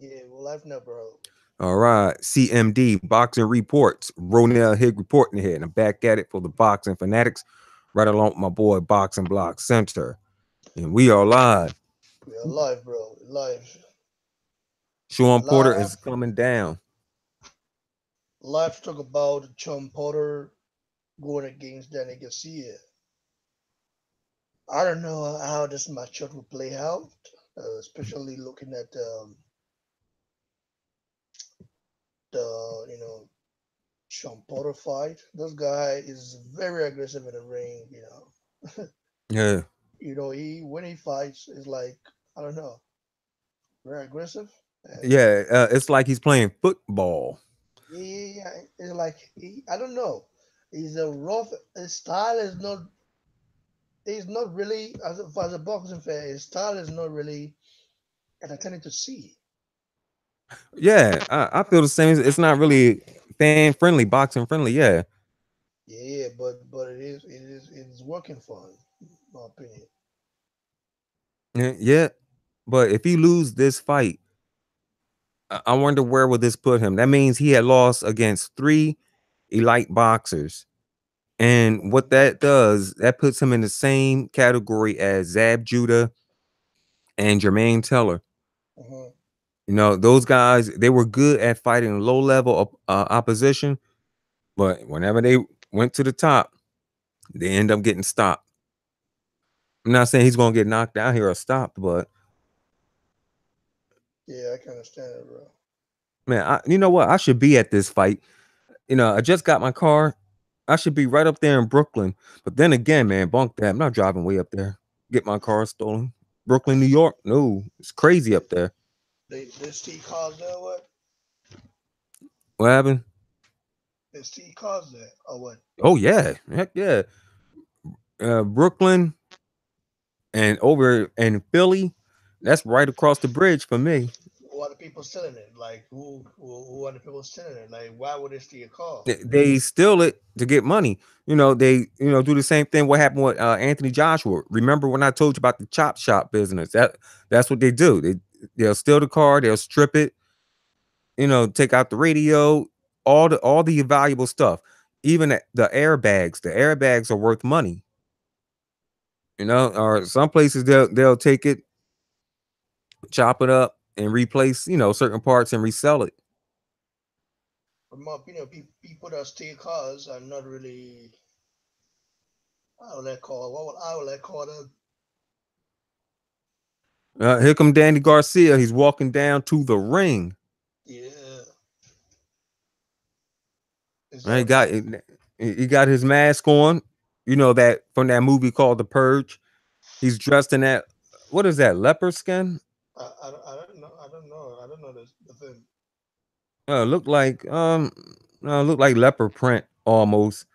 Yeah, well, life now, bro. All right. CMD, Boxing Reports. Ronell Hig reporting here. And I'm back at it for the Boxing Fanatics, right along with my boy Boxing Block Center. And we are live. We are live, bro. Live. Sean Porter is Live. coming down. Live to talk about John Potter going against Danny Garcia. I don't know how this matchup will play out, especially looking at the Sean Potter fight. This guy is very aggressive in the ring. Yeah. He when he fights is like I don't know, very aggressive. And Yeah. It's like he's playing football. yeah, it's like I don't know. He's a rough. His style is not. He's not really as a boxing fan. His style is not really entertaining to see. Yeah. I feel the same. It's not really fan friendly, boxing friendly. Yeah. Yeah, but it is working for him, in my opinion. Yeah. But if he lose this fight, I wonder where would this put him? That means he had lost against three elite boxers. And what that does, that puts him in the same category as Zab Judah and Jermaine Teller. Uh-huh. Those guys, they were good at fighting low level opposition, but whenever they went to the top, they end up getting stopped. I'm not saying he's going to get knocked out here or stopped, but Yeah, I can understand it, bro. man, you know what? I should be at this fight. I just got my car. I should be right up there in Brooklyn. But then again, man, bunk that. I'm not driving way up there. Get my car stolen. Brooklyn, New York. No, it's crazy They up there. they still cause that what? What happened? They still cause that or what? Oh yeah, heck yeah. Brooklyn and over in Philly. That's right across the bridge for me. Who are the people selling it? Like who are the people selling it? Like why would they steal a car? They steal it to get money. They do the same thing. What happened with Anthony Joshua? Remember when I told you about the chop shop business? That's what they do. They'll steal the car. They'll strip it. Take out the radio, all the valuable stuff. Even the airbags. The airbags are worth money. Or some places they'll take it, chop it up, and replace certain parts and resell it. In my opinion, people that steal cars are not really. I would like call what would I would like call them? Here come Danny Garcia. He's walking down to the ring. Yeah, is He that got he got his mask on. That from that movie called The Purge. He's dressed in that. What is that? Leopard skin? I don't know the thing. Look like look like leopard print almost.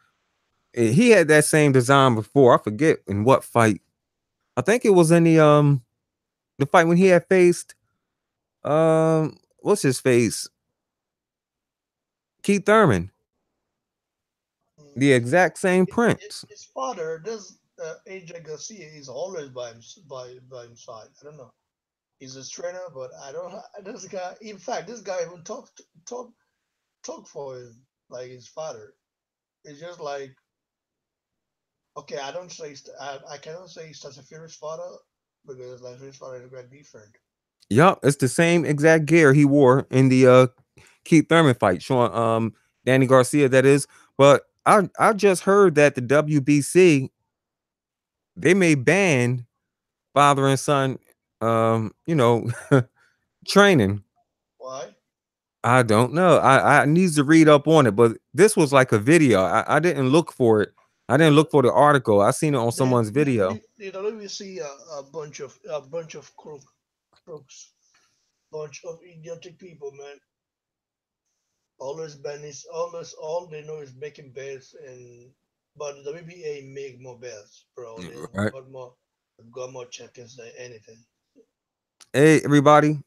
He had that same design before. I forget in what fight. I think it was in the fight when he had faced what's his face? Keith Thurman. The Mm. exact same prints. His father, this AJ Garcia, is always by his side. I don't know. He's his trainer, but I don't. This guy, in fact, this guy even talk for him like his father. It's just like okay, I don't say I cannot say he's such a furious father because like his father is quite different. Yup, it's the same exact gear he wore in the Keith Thurman fight, showing Danny Garcia that is. But I just heard that the WBC they may ban father and son training. Why? I don't know. I needs to read up on it, but this was like a video. I didn't look for it. I didn't look for the article. I seen it on They someone's video. they don't see a bunch of crooks, bunch of idiotic people, man. Always Benny's always all they know is making bets and but the WBA make more bets, bro. They Right. got more champions than anything. Hey, everybody,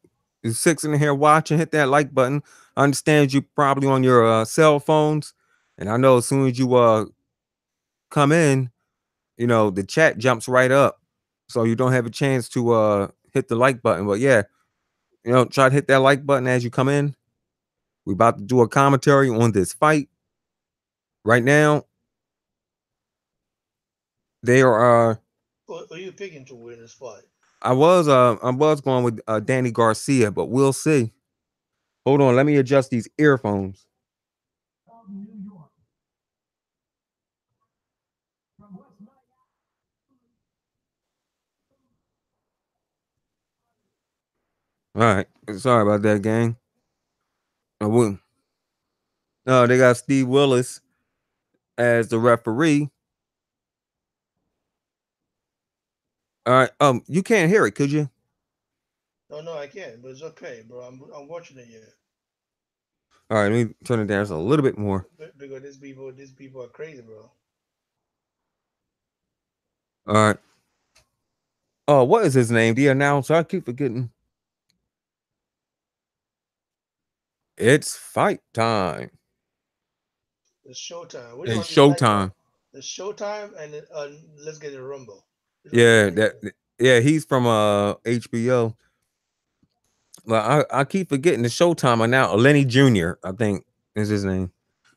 who's six in here watching, hit that like button. I understand you probably on your cell phones, and I know as soon as you come in, the chat jumps right up, so you don't have a chance to hit the like button. But yeah, try to hit that like button as you come in. We about to do a commentary on this fight. Right now, they are. Who are you picking to win this fight? I was going with Danny Garcia, but we'll see. Hold on, let me adjust these earphones. All right, sorry about that, gang. I will. No, they got Steve Willis as the referee. All right. You can't hear it, could you? No, no, I can't, but it's okay, bro. I'm watching it here. All right, let me turn it down just a little bit more. Because these people are crazy, bro. All right. Oh, what is his name? The announcer. I keep forgetting. It's fight time. It's Showtime. Which one It's do you like more? showtime. The Showtime and Let's Get a Rumble. Which one do you Yeah, like that. more? Yeah, he's from HBO. Well, I keep forgetting the Showtime now. Lenny Jr. I think is his name.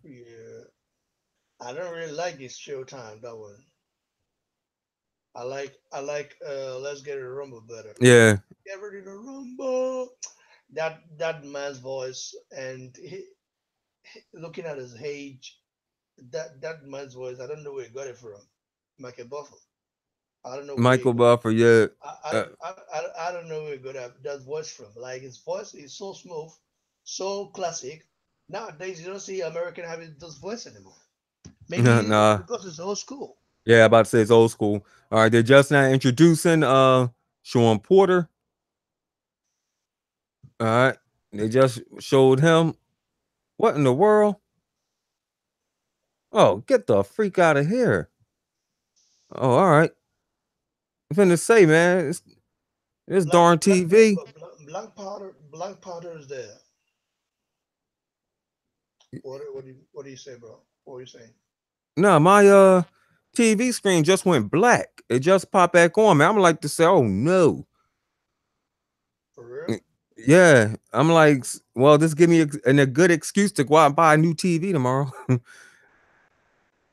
Yeah, I don't really like this Showtime. That one. I like Let's Get a Rumble better. Yeah, Get ready to rumble. That man's voice and looking at his age, that man's voice. I don't know where he got it from. Michael Buffalo. I don't know where he Michael got. Buffer. Yeah. I, Uh, I, I don't know where he got that voice from. Like his voice is so smooth, so classic. Nowadays you don't see American having those voice anymore. Maybe nah. because it's old school. Yeah, about to say it's old school. All right, they're just now introducing Shawn Porter. All right, they just showed him. What in the world? Oh, get the freak out of here! Oh, all right. I'm finna say, man, it's Black darn black TV. black powder is there. What do you say, bro? What are you saying? No, my TV screen just went black. It just popped back on, man. I'm like to say, oh no. For real? Mm, yeah, I'm like, well, this give me a good excuse to go out and buy a new TV tomorrow.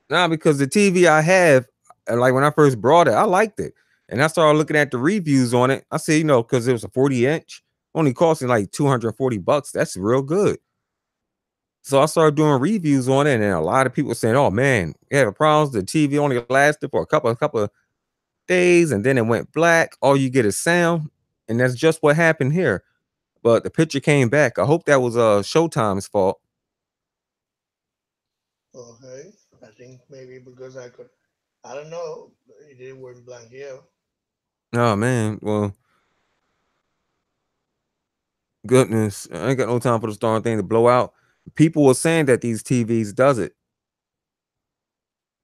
Nah, because the TV I have, like when I first brought it, I liked it. And I started looking at the reviews on it. I said, because it was a 40-inch, only costing like $240. That's real good. So I started doing reviews on it, and a lot of people saying, "Oh man, you had problems. The TV only lasted for a couple of days, and then it went black. All you get is sound." And that's just what happened here. But the picture came back. I hope that was Showtime's fault. Okay. I think maybe because I could. I don't know. It didn't work blank here. Oh man, well, goodness, I ain't got no time for this darn thing to blow out. People were saying that these TVs does it.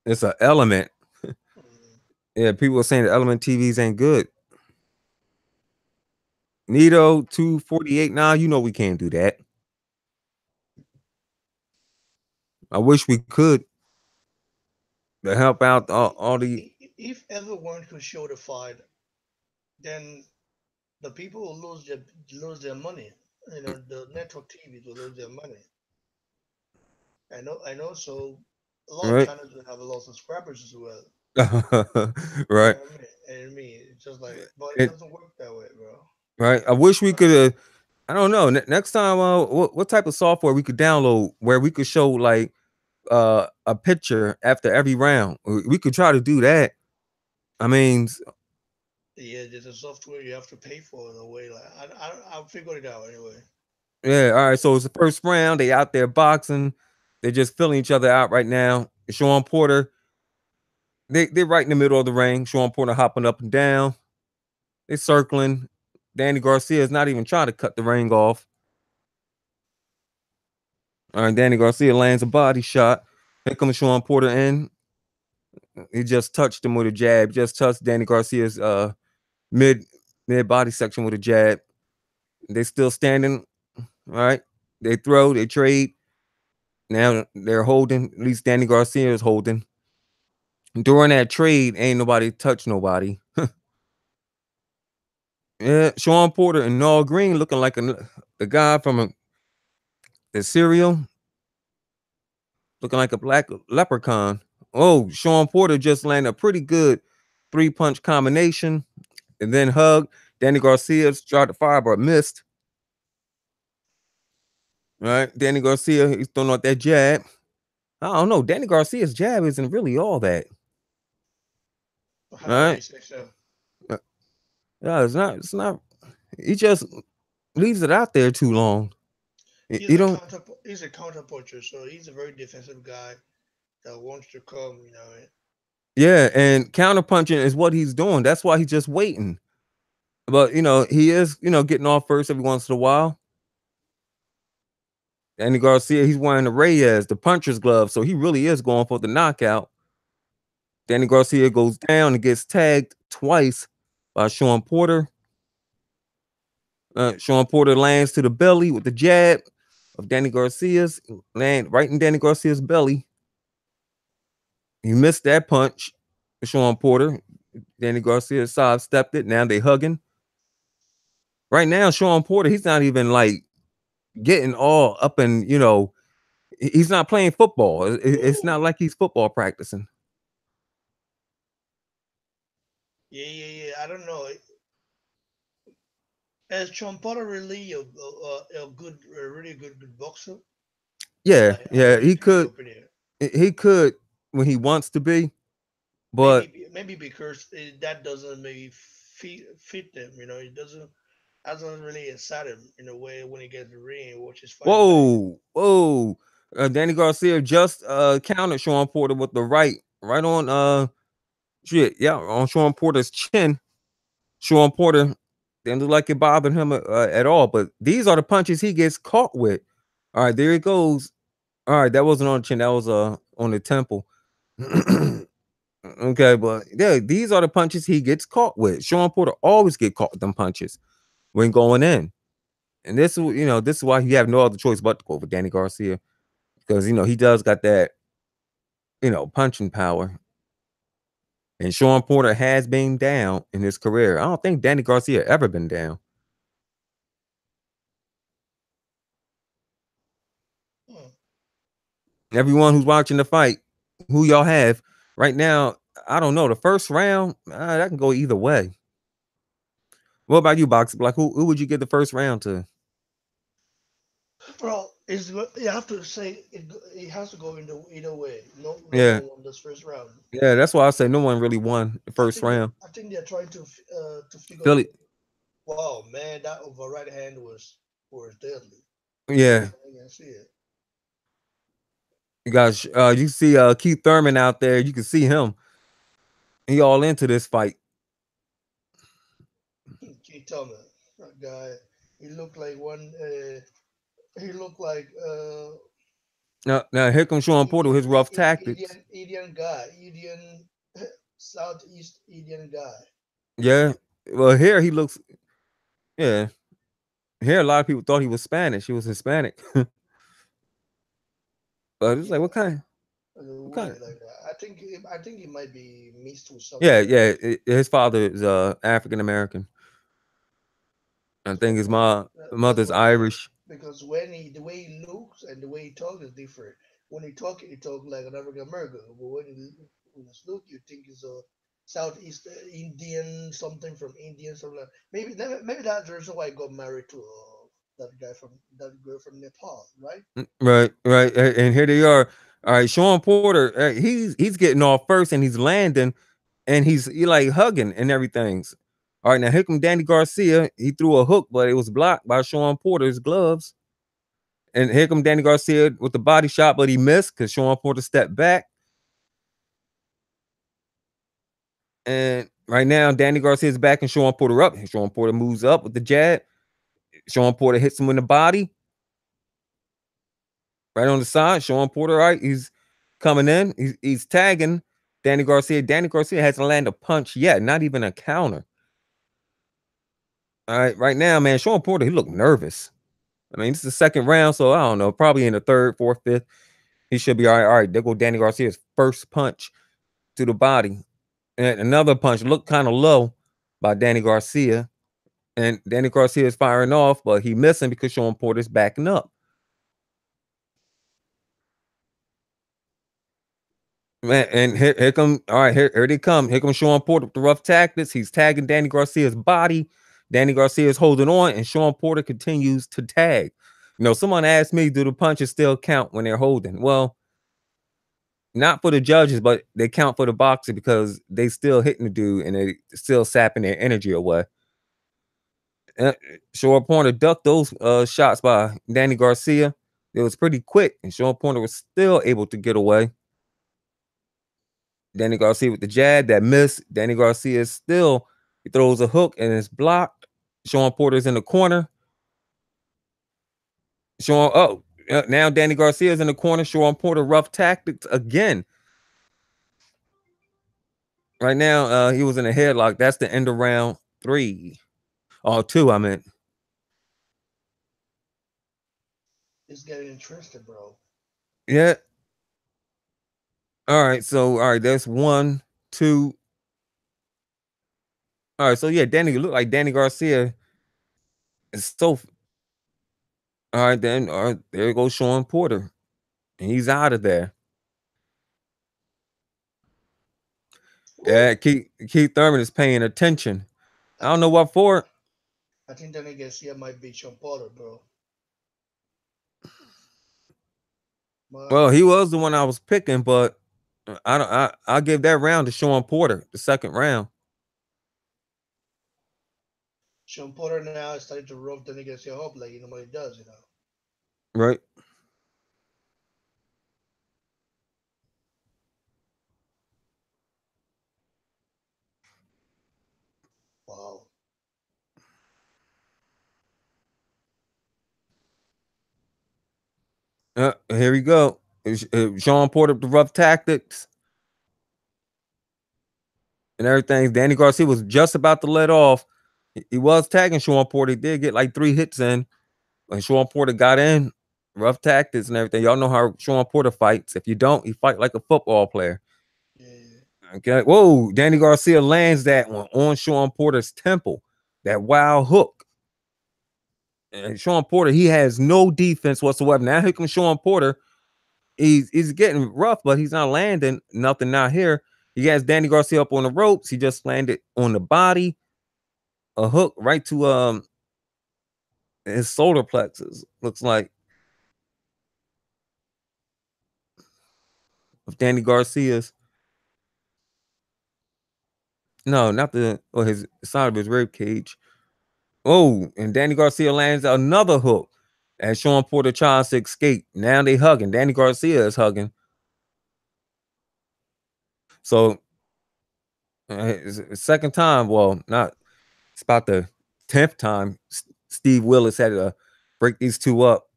It's an element. Mm. Yeah, people were saying the element TVs ain't good. Nito 248. Nah, we can't do that. I wish we could to help out all the If everyone could show the fight, then the people will lose their money. The network TVs will lose their money. I know. So a lot of right. channels will have a lot of subscribers as well. You Right. know what I mean? And me, it's just like, but it It, doesn't work that way, bro. right. I wish we could. I don't know. Next time, what type of software we could download where we could show like a picture after every round? We could try to do that. I mean, Yeah, there's a software you have to pay for in a way. Like I'll figure it out anyway. yeah. All right. So it's the first round. They out there boxing. They're just filling each other out right now. Shawn Porter. They're right in the middle of the ring. Shawn Porter hopping up and down. They're circling. Danny Garcia is not even trying to cut the ring off. All right, Danny Garcia lands a body shot. Here comes Shawn Porter in. He just touched him with a jab. Just touched Danny Garcia's mid mid body section with a jab. They still standing. All right. They throw. They trade. Now they're holding. At least Danny Garcia is holding. During that trade, ain't nobody touched nobody. Yeah, Shawn Porter and Noel Green looking like the guy from the cereal, looking like a black leprechaun. Oh, Shawn Porter just landed a pretty good three-punch combination and then hugged. Danny Garcia tried to fire but missed. Right, Danny Garcia, he's throwing out that jab. I don't know. Danny Garcia's jab isn't really all that. All How right. you say so? Uh, Yeah, it's not. It's not. He just leaves it out there too long. You don't. He's a counter puncher, so he's a very defensive guy that wants to come. Yeah, and counter punching is what he's doing. That's why he's just waiting. But he is getting off first every once in a while. Danny Garcia, he's wearing the Reyes, the puncher's glove, so he really is going for the knockout. Danny Garcia goes down and gets tagged twice by Shawn Porter. Shawn Porter lands to the belly with the jab of Danny Garcia's, land right in Danny Garcia's belly. He missed that punch. Shawn Porter, Danny Garcia sidestepped it. Now they hugging. Right now, Shawn Porter, he's not even like getting all up and he's not playing football. It's not like he's football practicing. Yeah. I don't know. Is Champara really a good, a really good boxer? Yeah, Like, yeah, what in your opinion? he could when he wants to be, but Maybe because that doesn't maybe fit them. It doesn't really excite him in a way when he gets the ring and watches fight back. whoa. Danny Garcia just countered Shawn Porter with the right on shit, yeah, on Shawn Porter's chin. Shawn Porter didn't look like it bothered him at all, but these are the punches he gets caught with. All right, there it goes. All right, that wasn't on the chin, that was on the temple. Okay, but yeah, these are the punches he gets caught with. Shawn Porter always get caught with them punches when going in. And this is why he have no other choice but to go for Danny Garcia. Because he does got that, punching power. And Shawn Porter has been down in his career. I don't think Danny Garcia ever been down. Hmm. Everyone who's watching the fight, who y'all have right now, I don't know. The first round, that can go either way. What about you, Box Black? Who would you give the first round to? Well, you have to say it has to go in the either way. No Yeah, one won this first round. yeah. That's why I say no one really won the I first think that round. I think they're trying to figure. Philly, Wow, man, that over right hand was deadly. yeah. I can see it. You guys, you see Keith Thurman out there. You can see him. He all into this fight. Keith Thomas, that guy, he looked like one. He looked like Now here comes Shawn Porter with his rough tactics. Indian guy, Indian Southeast Indian guy. Yeah. Well, here he looks. Yeah. Here a lot of people thought he was Spanish. He was Hispanic. But it's like, Yeah, what kind? What kind? weird like that. I think he might be mixed with Yeah, something. yeah. His father is African American. I So think his that's mother's what it is. Irish. Because the way he looks and the way he talks is different. When he talk like an African American. But when he look, you think he's a Southeast Indian, something from India, something like. Maybe that's the reason why he got married to that girl from Nepal, right? Right, right. And here they are. All right, Shawn Porter. He's getting off first, and he's landing, and he like hugging and everything. All right, now here come Danny Garcia. He threw a hook, but it was blocked by Shawn Porter's gloves. And here come Danny Garcia with the body shot, but he missed because Shawn Porter stepped back. And right now, Danny Garcia's backing Shawn Porter up. Shawn Porter moves up with the jab. Shawn Porter hits him in the body, right on the side. Shawn Porter, right, he's coming in. He's tagging Danny Garcia. Danny Garcia hasn't landed a punch yet, not even a counter. All right now, man, Shawn Porter, he looked nervous. I mean, this is the second round, so I don't know. Probably in the third, fourth, fifth, he should be all right. All right, there go Danny Garcia's first punch to the body. And another punch looked kind of low by Danny Garcia. and Danny Garcia is firing off, but he missing because Shawn Porter's backing up. Man, and here come all right, here they come. Here comes Shawn Porter with the rough tactics. He's tagging Danny Garcia's body. Danny Garcia is holding on, and Shawn Porter continues to tag. Someone asked me, do the punches still count when they're holding? Well, not for the judges, but they count for the boxer because they still hitting the dude and they still sapping their energy away. Uh, Shawn Porter ducked those shots by Danny Garcia. It was pretty quick, and Shawn Porter was still able to get away. Danny Garcia with the jab that missed. Danny Garcia still he throws a hook and it's blocked. Shawn Porter's in the corner. Now Danny Garcia's in the corner. Shawn Porter rough tactics again. Right now, he was in a headlock. That's the end of round 3. Oh, 2, I meant. It's getting interesting, bro. Yeah. All right. So, all right. That's 1, 2. All right. So, yeah, Danny looked like Danny Garcia is so. All right. Then, all right. There goes Shawn Porter. And he's out of there. Woo. Yeah. Keith Thurman is paying attention. I don't know what for. I think Danny Garcia might beat Shawn Porter, bro. Might Well, he be. was the one I was picking, but I don't. I'll give that round to Shawn Porter, the second round. Shawn Porter now is starting to rough Danny Garcia up like he normally does. Right. Wow. Here we go. Shawn Porter with the rough tactics and everything. Danny Garcia was just about to let off. He was tagging Shawn Porter. He did get like 3 hits in. When Shawn Porter got in, rough tactics and everything. Y'all know how Shawn Porter fights. If you don't, he fight like a football player. Yeah. Okay. Whoa, Danny Garcia lands that one on Shawn Porter's temple. That wild hook. And Shawn Porter, he has no defense whatsoever. Now here comes Shawn Porter. He's getting rough, but he's not landing nothing out here. He has Danny Garcia up on the ropes. He just landed on the body, a hook right to his solar plexus. Looks like of Danny Garcia's. No, not the or his side of his rib cage. Oh, and Danny Garcia lands another hook as Shawn Porter tries to escape. Now they hugging. Danny Garcia is hugging. So it's the second time. Well, not. It's about the 10th time Steve Willis had to break these two up.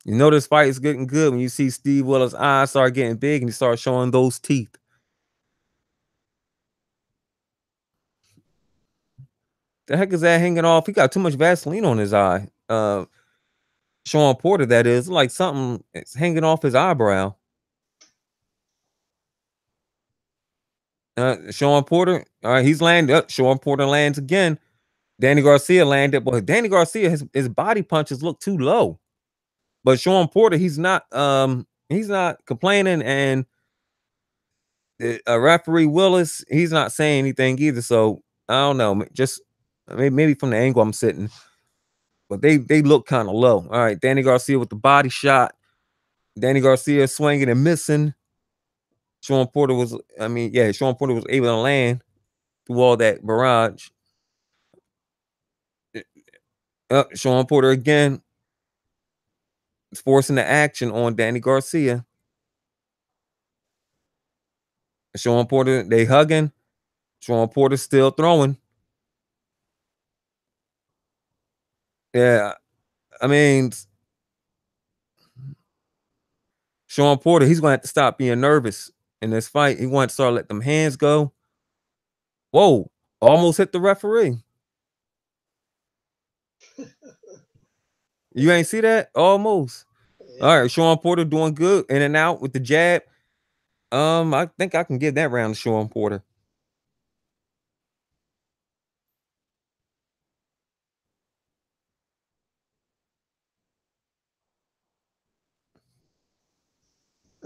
This fight is getting good when you see Steve Willis' eyes start getting big and he starts showing those teeth. The heck is that hanging off? He got too much Vaseline on his eye. Shawn Porter, that is, like something is hanging off his eyebrow. Shawn Porter, all right, he's landed up. Shawn Porter lands again. Danny Garcia landed, but Danny Garcia, his body punches look too low. But Shawn Porter, he's not complaining, and referee Willis, he's not saying anything either. So I don't know, just maybe from the angle I'm sitting, but they look kind of low. All right, Danny Garcia with the body shot. Danny Garcia swinging and missing. Shawn Porter was, Shawn Porter was able to land through all that barrage. Shawn Porter again is forcing the action on Danny Garcia. Shawn Porter, they hugging. Shawn Porter still throwing. Yeah, I mean, Shawn Porter, he's going to have to stop being nervous in this fight. He wants to start letting them hands go. Whoa, almost hit the referee. You ain't see that? Almost. All Yeah. right, Shawn Porter doing good in and out with the jab. I think I can give that round to Shawn Porter.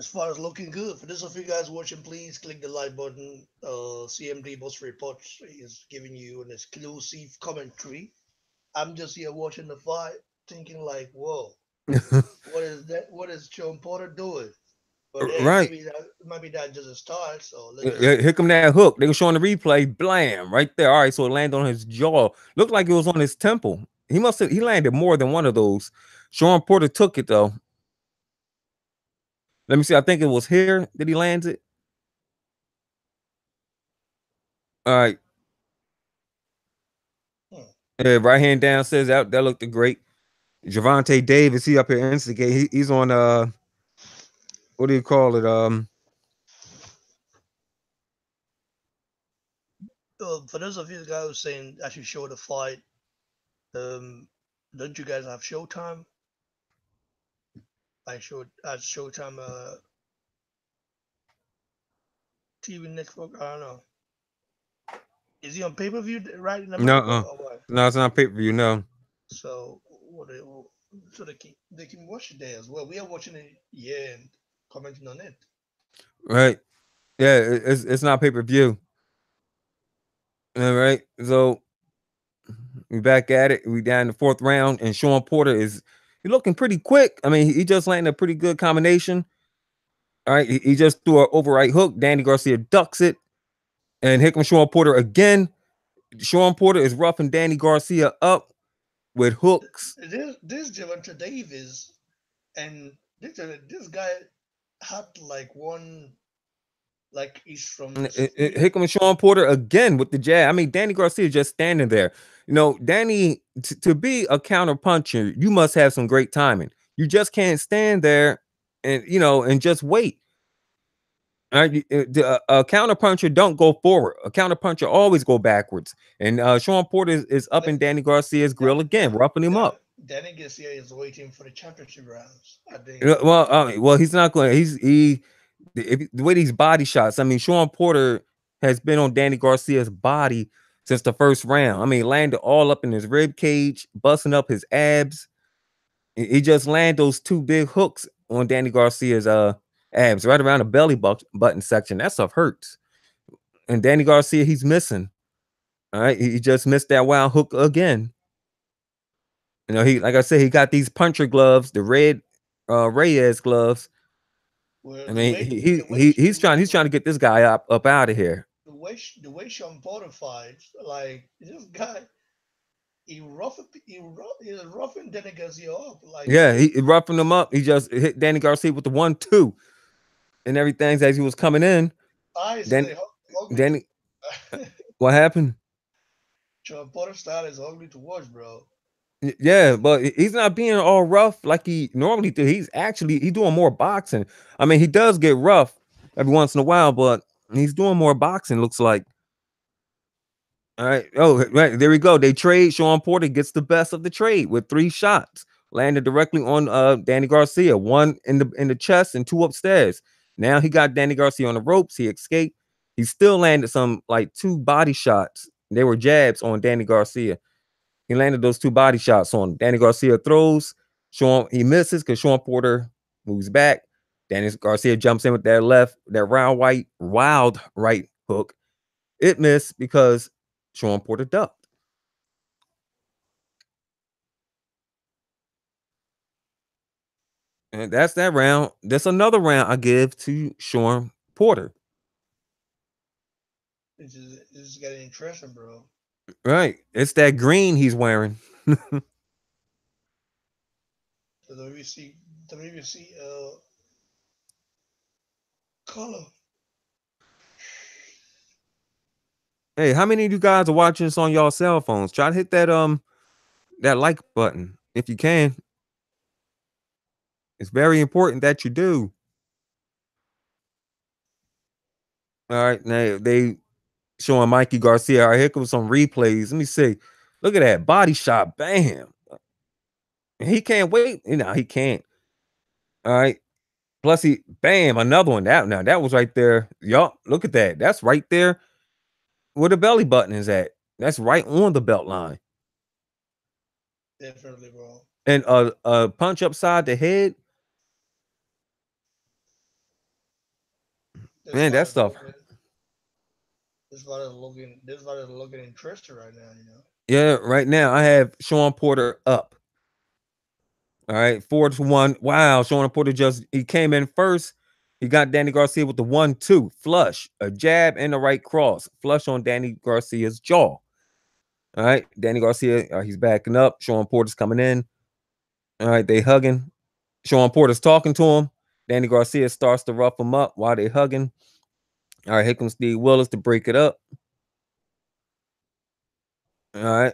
as far as looking good. For those of you guys watching, please click the like button. CMD Boss Reports is giving you an exclusive commentary. I'm just here watching the fight, thinking like, whoa, what is that? What is Shawn Porter doing? But hey, Right. maybe that just a start. So let's just see. Here come that hook. They were showing the replay. Blam! Right there. All right. So it landed on his jaw. Looked like it was on his temple. He landed more than one of those. Shawn Porter took it though. Let me see. I think it was here that he lands it. All right. Hmm. Yeah, right hand down says that looked great. Javante Davis, he up here instigate. He's on what do you call it? For those of you guys saying I should show the fight, um, don't you guys have Showtime? I showed at Showtime TV network. I don't know. Is he on pay per view right in No, America or what? no, it's not pay per view. No, So what? So they can watch it there as well. We are watching it here and commenting on it. right? Yeah, it's not pay per view. All right, so we back at it. We down in the fourth round, and Shawn Porter is he looking pretty quick. I mean, he just landed a pretty good combination. All right, he just threw an overright hook. Danny Garcia ducks it, and here comes Shawn Porter again. Shawn Porter is roughing Danny Garcia up with hooks. This Javante Davis and this guy had like one like he's from Here comes Shawn Porter again with the jab. I mean, Danny Garcia just standing there. You know, Danny, to be a counter puncher, you must have some great timing. You just can't stand there and and just wait. All right, a counter puncher don't go forward. A counter puncher always go backwards. And Shawn Porter is up in Danny Garcia's that grill again, that roughing him that up. Danny Garcia is waiting for the championship rounds. I think. Well, he's not going. The way these body shots. I mean, Shawn Porter has been on Danny Garcia's body since the first round. I mean, landed all up in his rib cage, busting up his abs. He just landed those two big hooks on Danny Garcia's abs right around the button section. That stuff hurts. And Danny Garcia, he's missing. All right, he just missed that wild hook again. You know, he like I said, he got these puncher gloves, the red Reyes gloves. Well, I the mean, way the way he's trying to get this guy up out of here. the way Shawn Porter fights, like this guy, he's roughing Danny Garcia up. Like Yeah, he roughing him up. He just hit Danny Garcia with the 1-2 and everything as he was coming in. eyes Then like ugly Danny, to. what happened? Shawn Porter style is ugly to watch, bro. Yeah, but he's not being all rough like he normally do. He's doing more boxing. I mean, he does get rough every once in a while, but he's doing more boxing. Looks like. All right. Oh, right. There we go. They trade. Shawn Porter gets the best of the trade with 3 shots. Landed directly on Danny Garcia. One in the chest and two upstairs. Now he got Danny Garcia on the ropes. He escaped. He still landed some like 2 body shots. They were jabs on Danny Garcia. He landed those 2 body shots on him. Danny Garcia throws. He misses because Shawn Porter moves back. Danny Garcia jumps in with that wild right hook. It missed because Shawn Porter ducked. And that's that round. That's another round I give to Shawn Porter. This is getting interesting, bro. Right. It's that green he's wearing. The WBC color. Hey, how many of you guys are watching this on y'all cell phones? Try to hit that like button if you can. It's very important that you do. All right, now they showing Mikey Garcia. All right, here comes some replays. Let me see. Look at that body shot. Bam. He can't wait. He can't. All right. Plus he bam, another one. That was right there. Yup. Look at that. That's right there where the belly button is at. That's right on the belt line. Definitely, bro. And a punch upside the head. This Man, fight that is stuff. looking. This fight is looking. This fight is looking interesting right now. Yeah, right now I have Shawn Porter up. All right, 4-1. Wow, Shawn Porter just he came in first. He got Danny Garcia with the 1-2 flush, a jab and a right cross, flush on Danny Garcia's jaw. All right, Danny Garcia, he's backing up. Shawn Porter's coming in. All right, they hugging. Shawn Porter's talking to him. Danny Garcia starts to rough him up while they hugging. All right, here comes Steve Willis to break it up. All right,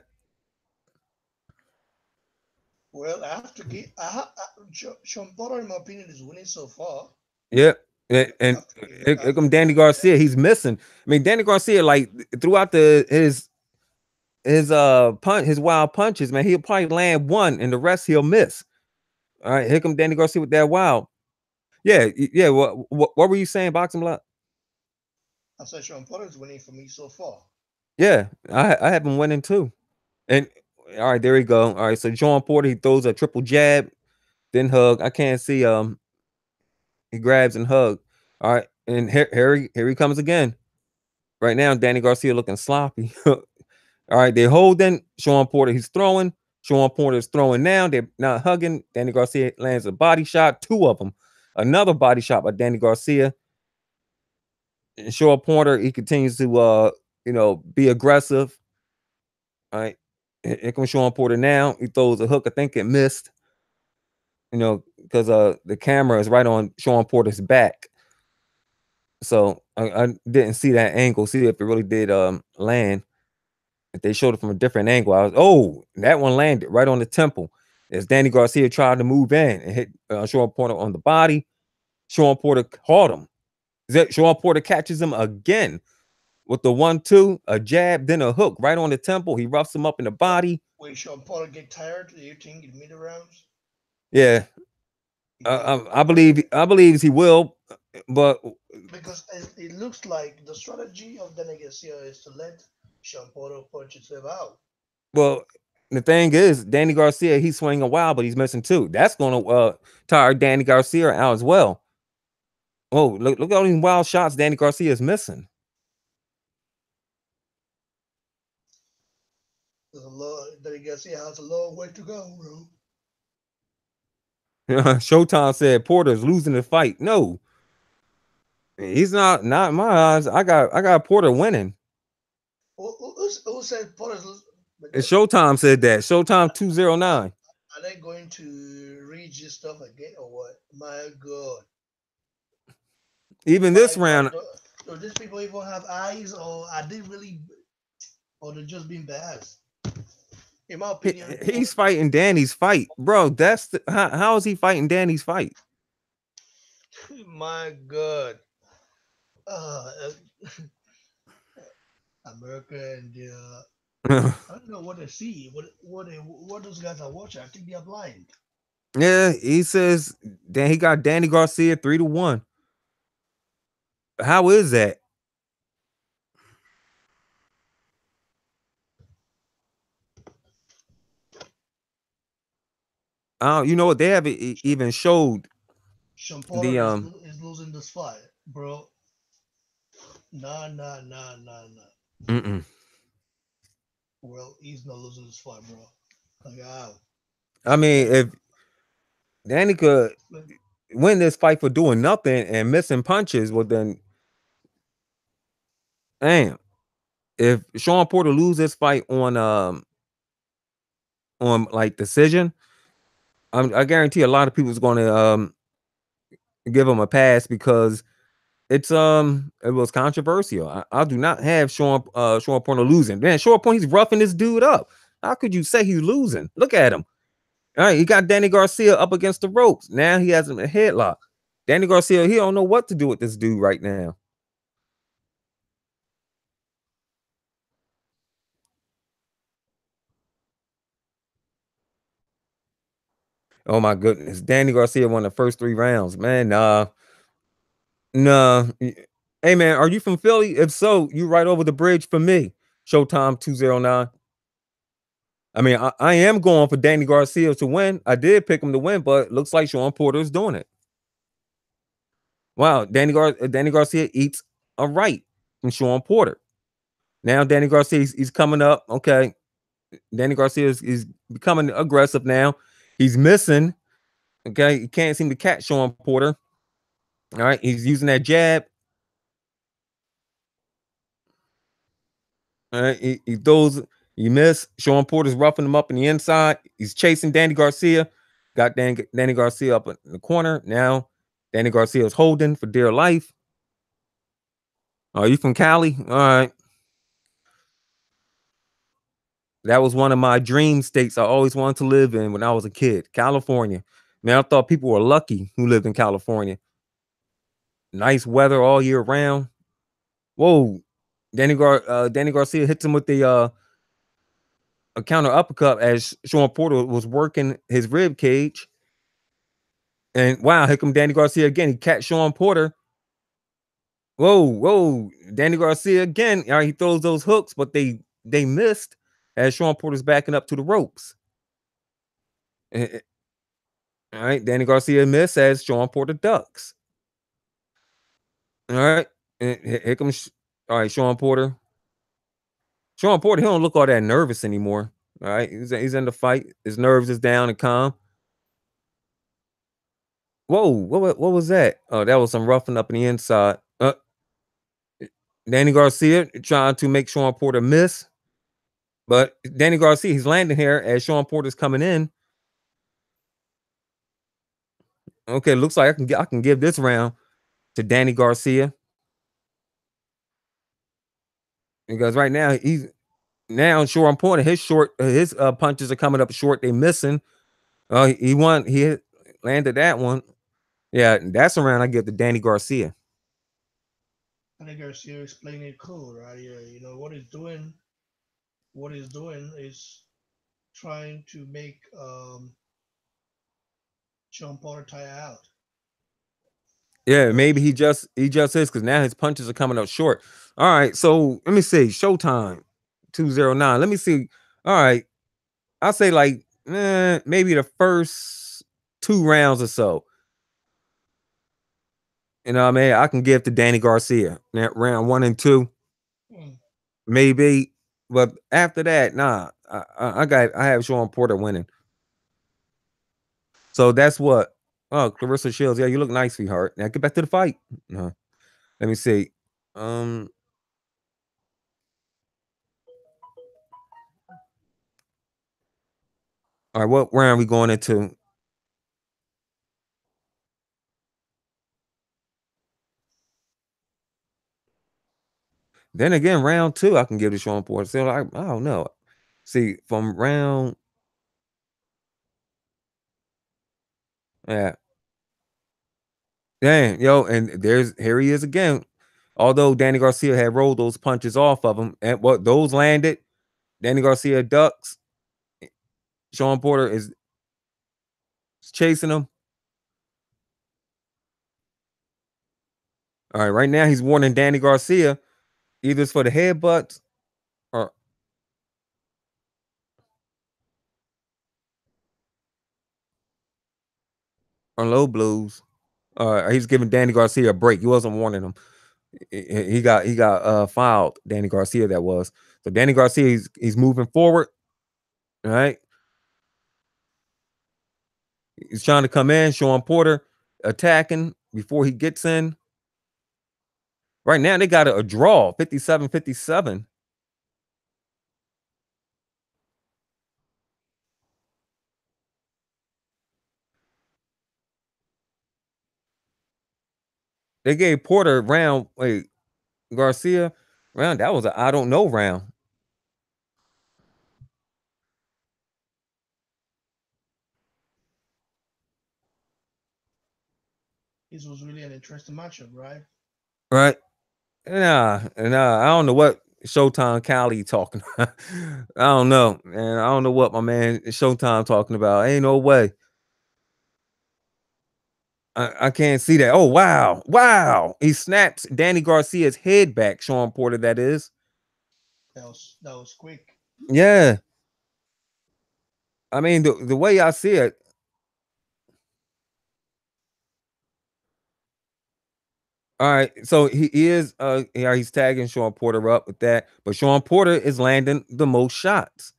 Well, I have to give. Sean Porter, in my opinion, is winning so far. yep. I And have to give. here I have to come give Danny it to Garcia. Danny. He's missing. I mean, Danny Garcia, like throughout his wild punches, man, he'll probably land one and the rest he'll miss. All right, here come Danny Garcia with that wild. Yeah, yeah. What were you saying, boxing block? I said Sean Porter is winning for me so far. Yeah, I have him winning too. And all right, there we go. All right, so Shawn Porter he throws a triple jab, then hug. I can't see. He grabs and hug. All right, and here he comes again. Right now, Danny Garcia looking sloppy. All right, they holding Shawn Porter. He's throwing. Shawn Porter is throwing now. They're not hugging. Danny Garcia lands a body shot, two of them. Another body shot by Danny Garcia. And Shawn Porter, he continues to be aggressive. All right. Here comes Shawn Porter now. He throws a hook. I think it missed. Because the camera is right on Shawn Porter's back. So I didn't see that angle, see if it really did land. If they showed it from a different angle, that one landed right on the temple. As Danny Garcia tried to move in and hit Shawn Porter on the body, Shawn Porter caught him. Shawn Porter catches him again with the 1-2, a jab, then a hook right on the temple. He roughs him up in the But body. will Sean Porter get tired? Do you think in middle rounds? Yeah, You think he I will? believe he will, but Because it looks like the strategy of Danny Garcia is to let Sean Porter punch himself out. well, the thing is, Danny Garcia he's swinging a while, but he's missing two. That's going to tire Danny Garcia out as well. Oh, look at all these wild shots Danny Garcia is missing. Danny Garcia has a long way to go, bro. Showtime said Porter's losing the fight. No, he's not in my eyes. I got Porter winning. Who said Porter's? But And Showtime said that. Showtime 209. are they going to read this stuff again or what? My God. Even My this God. round, Do these people even have eyes or are they really, or they're just being bad? In my opinion, he's fighting Danny's fight, bro. How is he fighting Danny's fight? my God. Uh, America and I don't know what they see, what those guys are watching. I think they are blind. Yeah, he says then he got Danny Garcia 3-1. How is that? You know what? They haven't even showed Sean the Porter is losing this fight, bro. Nah, nah, nah, nah, nah. mm-mm. Well, he's not losing this fight, bro. Like, how? I mean, Danny, if Danny could win this fight for doing nothing and missing punches, well then damn. If Shawn Porter loses this fight on like decision, I guarantee a lot of people's going to give him a pass because it was controversial. I do not have Shawn Porter losing. Man, Shawn Porter he's roughing this dude up. How could you say he's losing? Look at him. All right, he got Danny Garcia up against the ropes. Now he has him in a headlock. Danny Garcia, he don't know what to do with this dude right now. Oh my goodness. Danny Garcia won the first 3 rounds. Man, nah. Hey man, are you from Philly? If so, you right over the bridge for me. Showtime 209. I mean, I am going for Danny Garcia to win. I did pick him to win, but looks like Shawn Porter is doing it. Wow, Danny Garcia eats a right from Shawn Porter. Now Danny Garcia he's coming up. Okay, Danny Garcia is becoming aggressive now. He's missing. Okay, he can't seem to catch Shawn Porter. All right, he's using that jab. All right, he throws, he miss. Shawn Porter's roughing him up in the inside. He's chasing Danny Garcia. Got Danny Garcia up in the corner. Now Danny Garcia is holding for dear life. Are you from Cali? All right. That was one of my dream states I always wanted to live in when I was a kid. California. Man, I thought people were lucky who lived in California. Nice weather all year round. Whoa. Danny Garcia hits him with the a counter uppercut as Shawn Porter was working his rib cage. And wow, here come Danny Garcia again. He catch Shawn Porter. Whoa, whoa. Danny Garcia again. All right, he throws those hooks, but they missed as Shawn Porter's backing up to the ropes. All right, Danny Garcia missed as Shawn Porter ducks. All right, here comes. All right, Shawn Porter. Shawn Porter, he don't look all that nervous anymore. All right, he's in the fight. His nerves is down and calm. Whoa, what was that? Oh, that was some roughing up in the inside. Danny Garcia trying to make Shawn Porter miss, but Danny Garcia he's landing here as Shawn Porter's coming in. Okay, looks like I can give this round to Danny Garcia because right now he's now Shawn Porter his punches are coming up short. They missing. He won. Landed that one. Yeah, that's around. I give to Danny Garcia. I think Garcia is playing it cool, right? Yeah, you know what he's doing is trying to make Sean Porter tire out. Yeah, maybe Because he just is because now his punches are coming up short. All right, so let me see. Showtime 209. Let me see. All right, I'll say like maybe the first 2 rounds or so. You know what I mean? I can give to Danny Garcia. That round 1 and 2, hmm, maybe. But after that, nah. I have Shawn Porter winning. So that's what. Oh, Clarissa Shields. Yeah, you look nice, sweetheart. Now get back to the fight. No. Let me see. Um, all right, what round we going into? Then again, round 2, I can give to Shawn Porter. So I don't know. See, from round, yeah, dang, yo, and here he is again. Although Danny Garcia had rolled those punches off of him, and what those landed, Danny Garcia ducks. Shawn Porter is chasing him. All right, right now he's warning Danny Garcia either it's for the headbutts or low blows. He's giving Danny Garcia a break. He wasn't warning him. He got filed. Danny Garcia that was. So Danny Garcia he's moving forward. All right, he's trying to come in. Shawn Porter attacking before he gets in. Right now they got a draw 57-57. They gave Porter round. Wait, Garcia round. That was a I don't know round. this was really an interesting matchup, right? Right? Nah. I don't know what Showtime Cali talking. I don't know, man. I don't know what my man Showtime talking about. Ain't no way. I can't see that. Oh wow, wow! He snaps Danny Garcia's head back. Shawn Porter, that is. That was quick. Yeah, I mean the way I see it, All right, so he is yeah, he's tagging Shawn Porter up with that, but Shawn Porter is landing the most shots.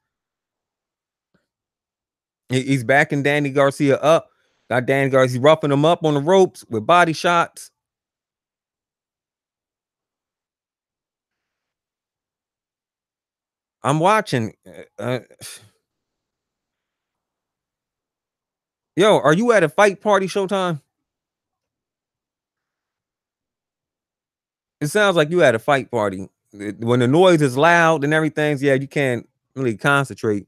He's backing Danny Garcia up. Got Danny Garcia, he's roughing him up on the ropes with body shots. I'm watching. Yo, are you at a fight party, Showtime? It sounds like you at a fight party. When the noise is loud and everything, yeah, you can't really concentrate.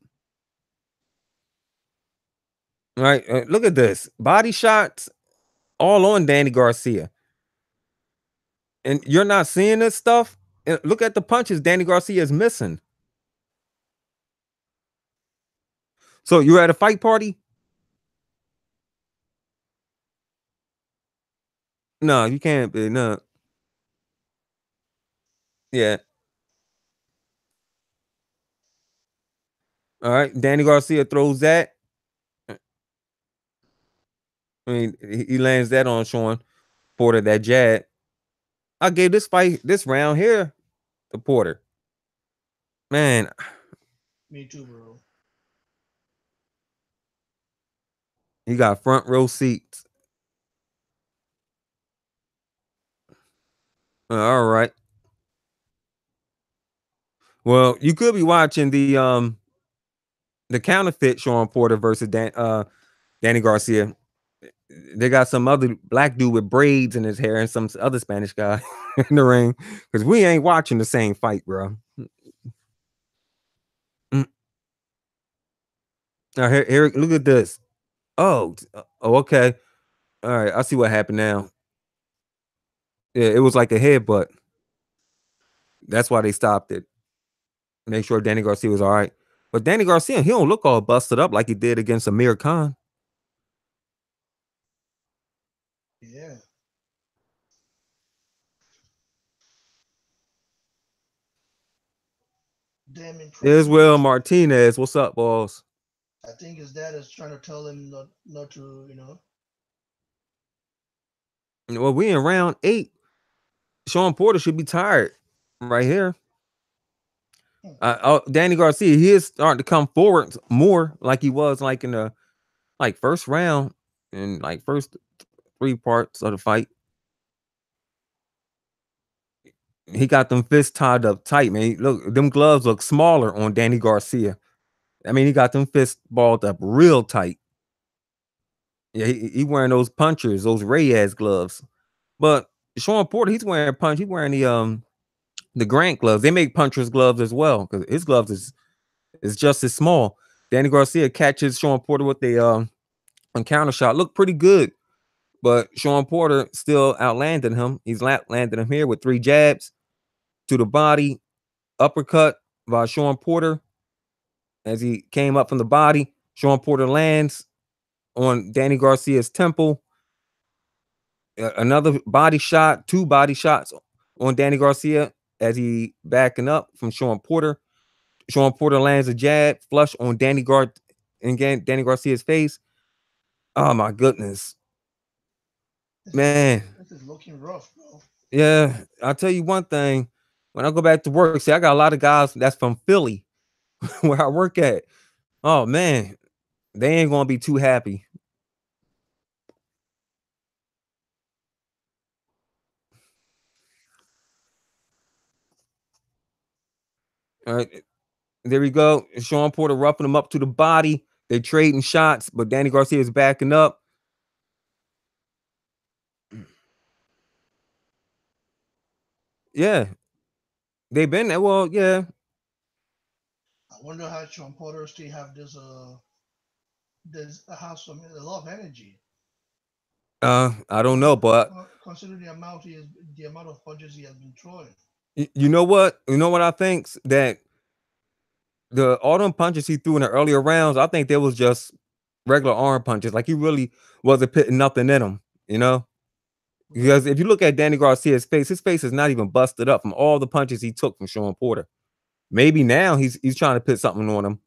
All right, look at this. Body shots all on Danny Garcia. And you're not seeing this stuff? Look at the punches Danny Garcia is missing. So you're at a fight party? No, you can't be. No. Yeah. All right. Danny Garcia throws that. I mean, he lands that on Shawn Porter, that jab. I gave this fight, this round here, to Porter. Man, Me too, bro. he got front row seats. All right. Well, you could be watching the counterfeit Shawn Porter versus Danny Garcia. They got some other black dude with braids in his hair and some other Spanish guy in the ring because we ain't watching the same fight, bro. Mm. Now here, look at this. Oh, okay. All right, I see what happened now. Yeah, it was like a headbutt. That's why they stopped it. Make sure Danny Garcia was all right. But Danny Garcia, he don't look all busted up like he did against Amir Khan. Yeah. Damn impressive. Israel Martinez, what's up, boss? I think his dad is trying to tell him not to, Well, we in round 8. Shawn Porter should be tired right here. hmm, Danny Garcia, he is starting to come forward more like he was like in the first round and like first 3 parts of the fight. He got them fists tied up tight, man. Look, them gloves look smaller on Danny Garcia. I mean, he got them fists balled up real tight. Yeah, he wearing those punchers, those Reyes gloves. But Shawn Porter, he's wearing punch. He's wearing the Grant gloves. They make punchers gloves as well because his gloves is just as small. Danny Garcia catches Shawn Porter with a counter shot. Looked pretty good, but Shawn Porter still outlanded him. He's landed him here with 3 jabs to the body, uppercut by Shawn Porter as he came up from the body. Shawn Porter lands on Danny Garcia's temple. Another body shot, 2 body shots on Danny Garcia as he backing up from Shawn Porter. Shawn Porter lands a jab flush on Danny Garcia's face. Oh my goodness, this is man. this is looking rough, bro. Yeah, I'll tell you one thing. When I go back to work, see, I got a lot of guys that's from Philly where I work at. Oh man, they ain't gonna be too happy. All right, there we go. Shawn Porter roughing him up to the body. They trading shots, but Danny Garcia is backing up. Yeah, they've been there. Well, yeah. I wonder how Sean Porter still have this has some a lot of energy. I don't know, but Consider the amount of punches he has been throwing. you know what? You know what I think that the all them punches he threw in the earlier rounds, I think there was just regular arm punches. Like he really wasn't putting nothing in him, you know? Right. Because if you look at Danny Garcia's face, his face is not even busted up from all the punches he took from Shawn Porter. Maybe now he's trying to put something on him.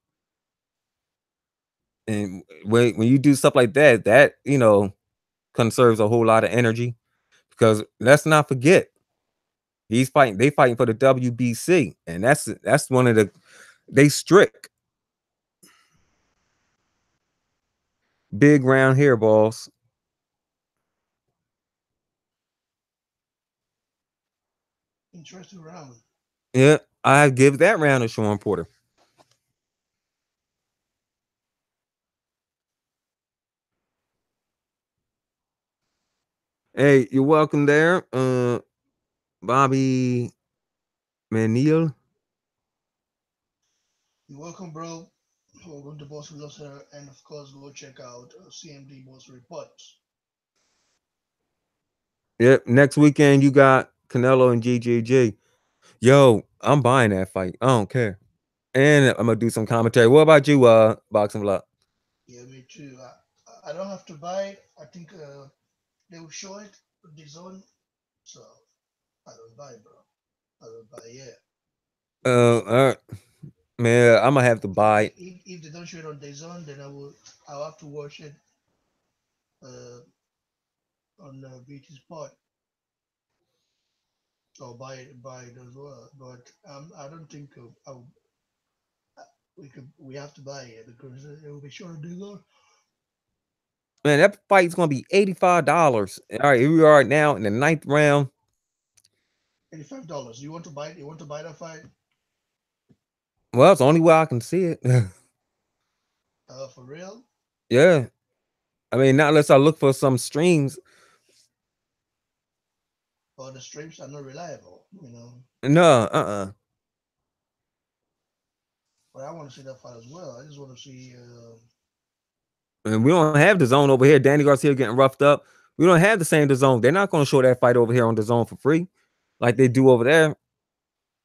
And when you do stuff like that, that conserves a whole lot of energy. because let's not forget he's fighting. They fighting for the WBC, and that's one of the they strict big round hair balls. Interesting round. Yeah, I give that round to Shawn Porter. Hey, you're welcome there, Bobby Manil. You're welcome, bro. Welcome to Boss Loser, and of course, go check out CMD Boss Reports. Yep. Next weekend you got Canelo and GGG. Yo, I'm buying that fight. I don't care. And I'm gonna do some commentary. What about you, Boxing Block? Yeah, me too. I don't have to buy it. I think they will show it on the zone, so I don't buy, bro. I don't buy yet. All right. Man, I'm gonna have to buy it. If they don't show it on the zone, then I'll have to watch it uh, on BT Sport or buy it as well. But I don't think we have to buy it because it will be shown on the zone. Man, that fight's gonna be $85. All right, here we are now in the ninth round. $85. You want to buy it? You want to buy that fight? Well, it's the only way I can see it. For real? Yeah. I mean, not unless I look for some streams. Or the streams are not reliable, you know. No, uh-uh. But I want to see that fight as well. I just want to see. And we don't have the zone over here. Danny Garcia getting roughed up. We don't have the same the zone. They're not gonna show that fight over here on the zone for free, like they do over there.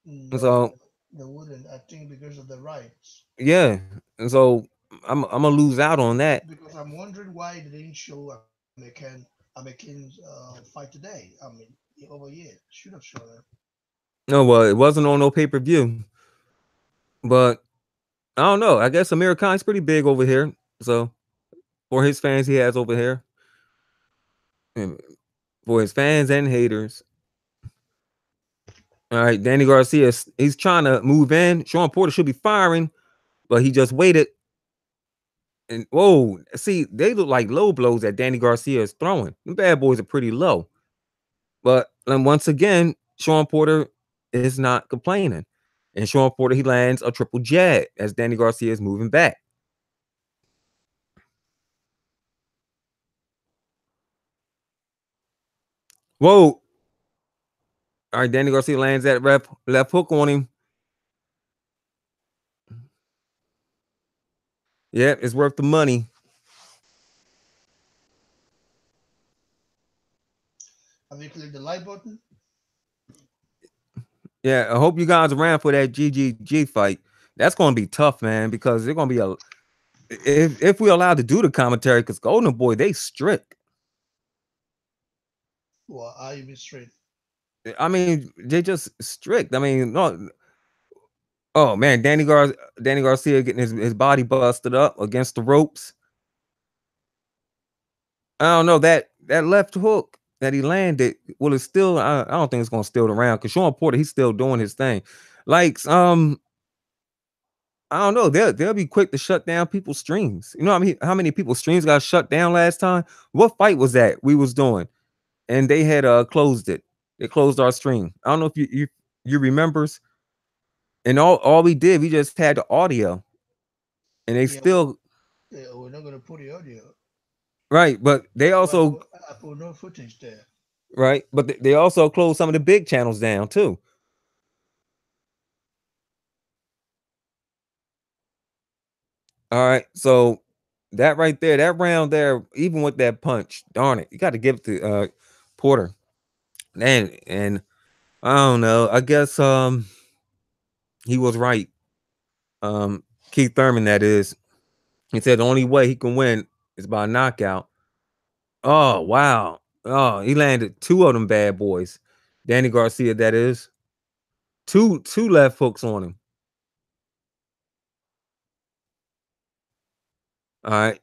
And No, so they wouldn't. I think because of the rights. yeah. And so I'm gonna lose out on that. Because I'm wondering why they didn't show Americans fight today. I mean, over here should have shown it. No, well, it wasn't on no pay-per-view. But I don't know. I guess Amir Khan's pretty big over here. So for his fans he has over here. And for his fans and haters. All right, Danny Garcia, he's trying to move in. Shawn Porter should be firing, but he just waited. And whoa, see, they look like low blows that Danny Garcia is throwing. The bad boys are pretty low. But once again, Shawn Porter is not complaining. And Shawn Porter, he lands a triple jab as Danny Garcia is moving back. Whoa. All right, Danny Garcia lands that left hook on him. Yeah, it's worth the money. Have you clicked the like button? Yeah, I hope you guys around for that GGG fight. That's going to be tough, man, because they're going to be a if we're allowed to do the commentary, because Golden Boy, they strict. Well, are you be straight? I mean, they just strict. I mean, no. Oh man, Danny Garcia getting his body busted up against the ropes. I don't know that left hook that he landed. Well, it's still. I don't think it's gonna steal the round because Shawn Porter he's still doing his thing. Like I don't know. They'll be quick to shut down people's streams. You know how many people's streams got shut down last time? What fight was that we was doing? And they had closed it. They closed our stream. I don't know if you remembers. And all we did, we just had the audio. And they Yeah, well, still we're not gonna put the audio. right, but they So also I put no footage there. right, but they also closed some of the big channels down too. All right. So that right there, that round there, even with that punch, darn it, you got to give it to Porter. And I don't know. I guess he was right. Keith Thurman, that is. He said the only way he can win is by knockout. Oh wow. Oh, he landed two of them bad boys. Danny Garcia, that is. Two left hooks on him. All right.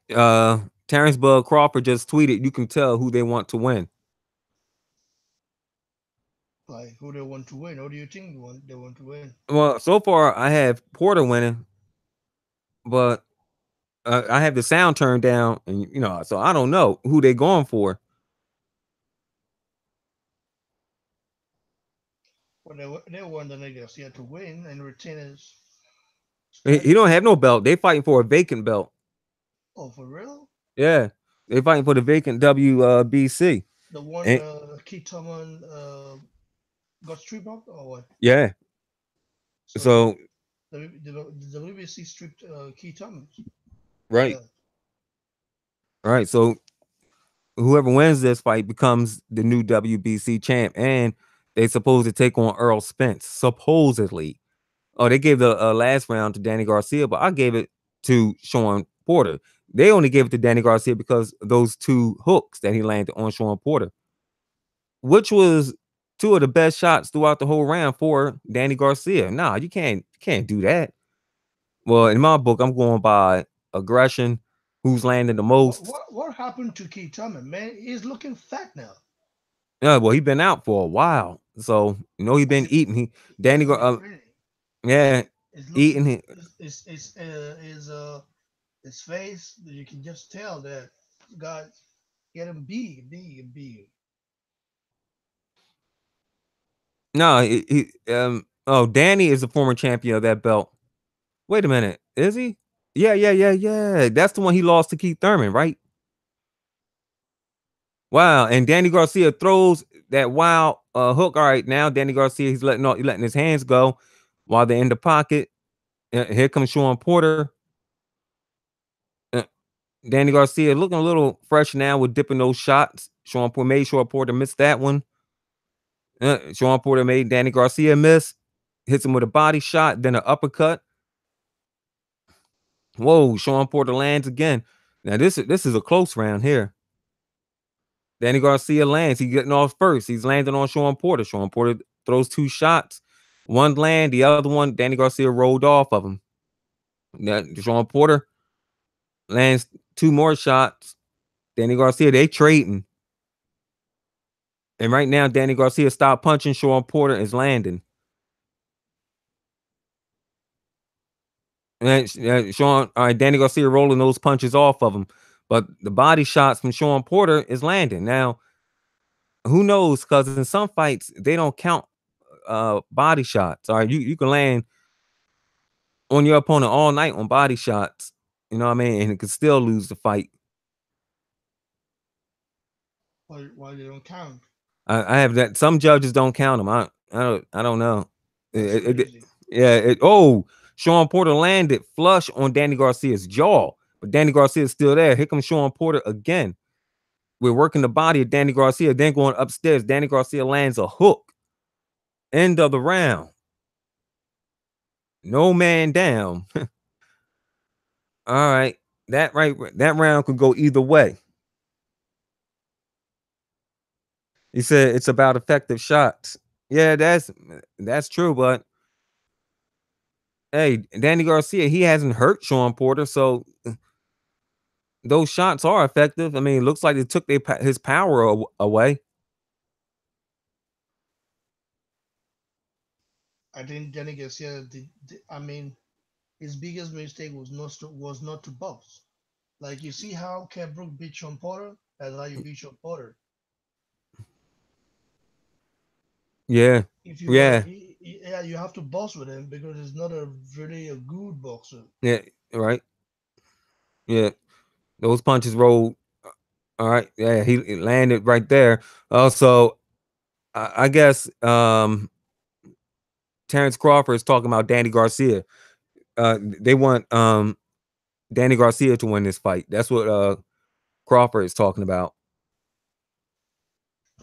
Terrence Bud Crawford just tweeted, you can tell who they want to win. Like who they want to win? Who do you think they want to win? Well, so far I have Porter winning, but I have the sound turned down, and so I don't know who they going for. Well, they want the niggas yet to win and retain his He title. don't have no belt. They fighting for a vacant belt. Oh, for real? Yeah, they fighting for the vacant WBC. The one And Keith Thurman got stripped up or what? yeah, So so the WBC stripped Keith Thurman right, belt. right. So whoever wins this fight becomes the new WBC champ, and they supposed to take on Earl Spence. Supposedly, oh, they gave the last round to Danny Garcia, but I gave it to Shawn Porter. They only gave it to Danny Garcia because of those two hooks that he landed on Shawn Porter, which was two of the best shots throughout the whole round for Danny Garcia. Nah, you can't do that. Well, in my book, I'm going by aggression, who's landing the most. What happened to Keith Thurman? Man, he's looking fat now. Yeah, well, he been out for a while, so he Has been eating. he Danny, has been training? yeah, It's eating. looking his face. You can just tell that God get him big, big, big. No, oh, Danny is a former champion of that belt. Wait a minute, is he? Yeah, yeah, yeah, yeah. That's the one he lost to Keith Thurman, right? Wow. And Danny Garcia throws that wild hook. All right, now Danny Garcia, he's letting his hands go while they're in the pocket. Here comes Shawn Porter. Uh, Danny Garcia looking a little fresh now with dipping those shots. Shawn Porter made sure Porter missed that one. Shawn Porter made Danny Garcia miss. Hits him with a body shot, then an uppercut. Whoa, Shawn Porter lands again. Now this is a close round here. Danny Garcia lands. He's getting off first. He's landing on Shawn Porter. Shawn Porter throws two shots. One land, the other one, Danny Garcia rolled off of him. Now, Shawn Porter lands two more shots. Danny Garcia, they trading. And right now, Danny Garcia stopped punching. Shawn Porter is landing. And Shawn, all right, Danny Garcia rolling those punches off of him. But the body shots from Shawn Porter is landing. Now, who knows? Because in some fights, they don't count body shots. All right, you can land on your opponent all night on body shots. You know what I mean? And it could still lose the fight. Why they don't count? I have that. Some judges don't count them. I don't know. That's crazy. Yeah. Shawn Porter landed flush on Danny Garcia's jaw, but Danny Garcia is still there. Here comes Shawn Porter again. We're working the body of Danny Garcia. Then going upstairs, Danny Garcia lands a hook. End of the round. No man down. All right. That round could go either way. He said it's about effective shots. Yeah, that's true, but hey, Danny Garcia, he hasn't hurt Shawn Porter, so those shots are effective. I mean, it looks like it took his power away. I think Danny Garcia I mean, his biggest mistake was not to box. Like you see how Ken Brook beat Sean Porter? That's how you beat Sean Porter. Yeah, If you want yeah, to, yeah, you have to box with him because he's not a really a good boxer. yeah. Right. Yeah, those punches rolled. All right. Yeah, he landed right there. Also, I guess Terrence Crawford is talking about Danny Garcia. They want Danny Garcia to win this fight. That's what Crawford is talking about.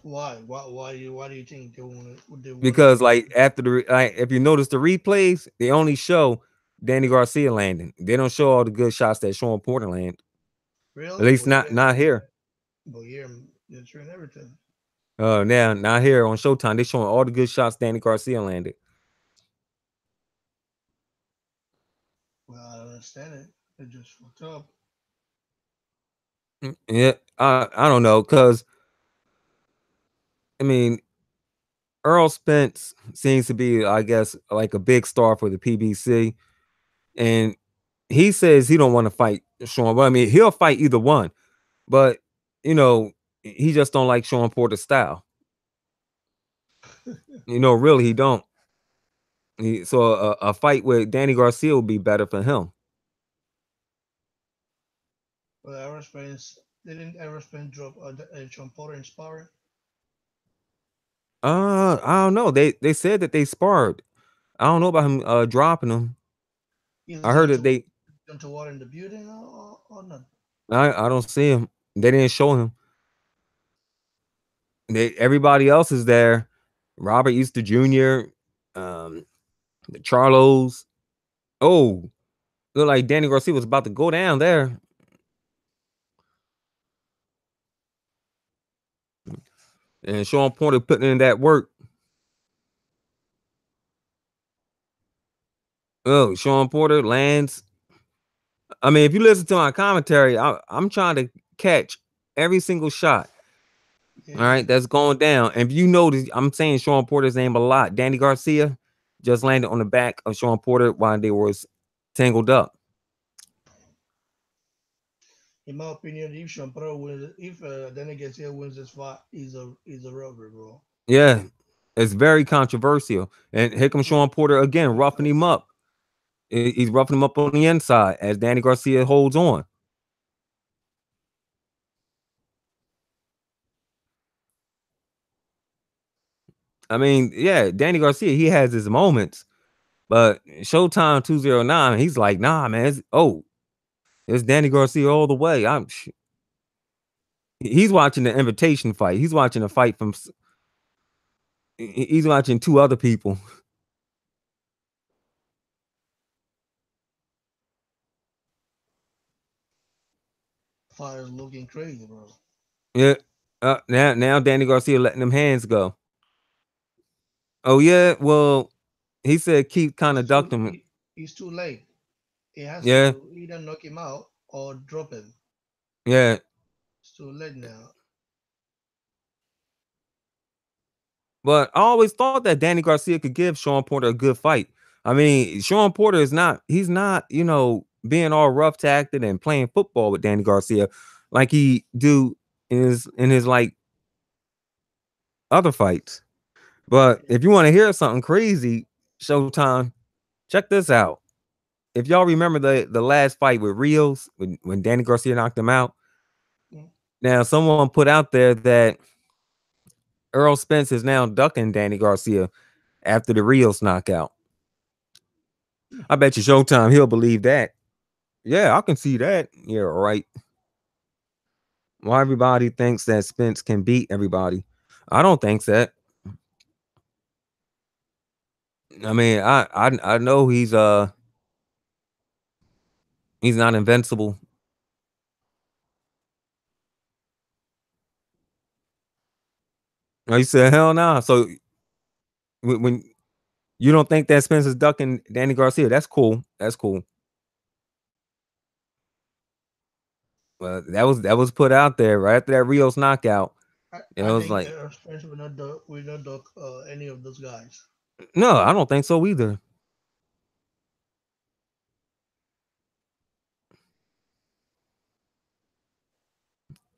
Why? Why do you think they want Because him? like after if you notice the replays, they only show Danny Garcia landing. They don't show all the good shots that Shawn Porter land. At Really? least not here. But here, they're showing everything. Now not here on Showtime. They showing all the good shots Danny Garcia landed. Well, I don't understand it. They just fucked up. Yeah, I don't know, cause I mean Earl Spence seems to be, I guess, like a big star for the PBC, and he says he don't want to fight Shawn. Well, I mean, he'll fight either one, but you know, he just don't like Shawn Porter's style. Really, he don't. So a fight with Danny Garcia would be better for him. Well, Aerospace didn't Aerospace drop Sean Porter in sparring? I don't know. They said that they sparred. I don't know about him dropping him. Is I heard John that to they. John Tawara in the building or not? I don't see him. They didn't show him. Everybody else is there. Robert Easter Jr., um, the Charlos. Oh, look like Danny Garcia was about to go down there. And Shawn Porter putting in that work. Oh, Shawn Porter lands. I mean, if you listen to my commentary, I'm trying to catch every single shot. All Yeah. right, that's going down. And if you notice, I'm saying Shawn Porter's name a lot. Danny Garcia just landed on the back of Shawn Porter while they was tangled up. In my opinion, if Sean Porter wins, if Danny Garcia wins this fight, he's a robber, bro. Yeah, it's very controversial. And here comes Yeah, Shawn Porter again, roughing him because up. He's roughing him up on the inside as Danny Garcia holds on. I mean, yeah, Danny Garcia, he has his moments, but Showtime 209, he's like, nah, man, it's Danny Garcia all the way. He's watching the invitation fight. He's watching a fight from he's watching two other people. fight is looking crazy, bro. Yeah. Now Danny Garcia letting them hands go. Oh yeah, well, he said keep kind It's of too ducked him. he's too late. He has Yeah, to either knock him out or drop him. yeah. It's too late now. But I always thought that Danny Garcia could give Shawn Porter a good fight. I mean, Shawn Porter he's not, being all rough tacted and playing football with Danny Garcia like he do in his like other fights. But if you want to hear something crazy, Showtime, check this out. If y'all remember the last fight with Rios when Danny Garcia knocked him out, Mm. now someone put out there that Earl Spence is now ducking Danny Garcia after the Rios knockout. I bet you Showtime he'll believe that. Yeah, I can see that. Yeah, right. Why everybody thinks that Spence can beat everybody? I don't think that. I mean, I know he's not invincible. You said hell nah. So when you don't think that Spence is ducking Danny Garcia, that's cool. That's cool. Well, that was put out there right after that Rios knockout. It I was think like, Spence will not duck any of those guys. no, I don't think so either.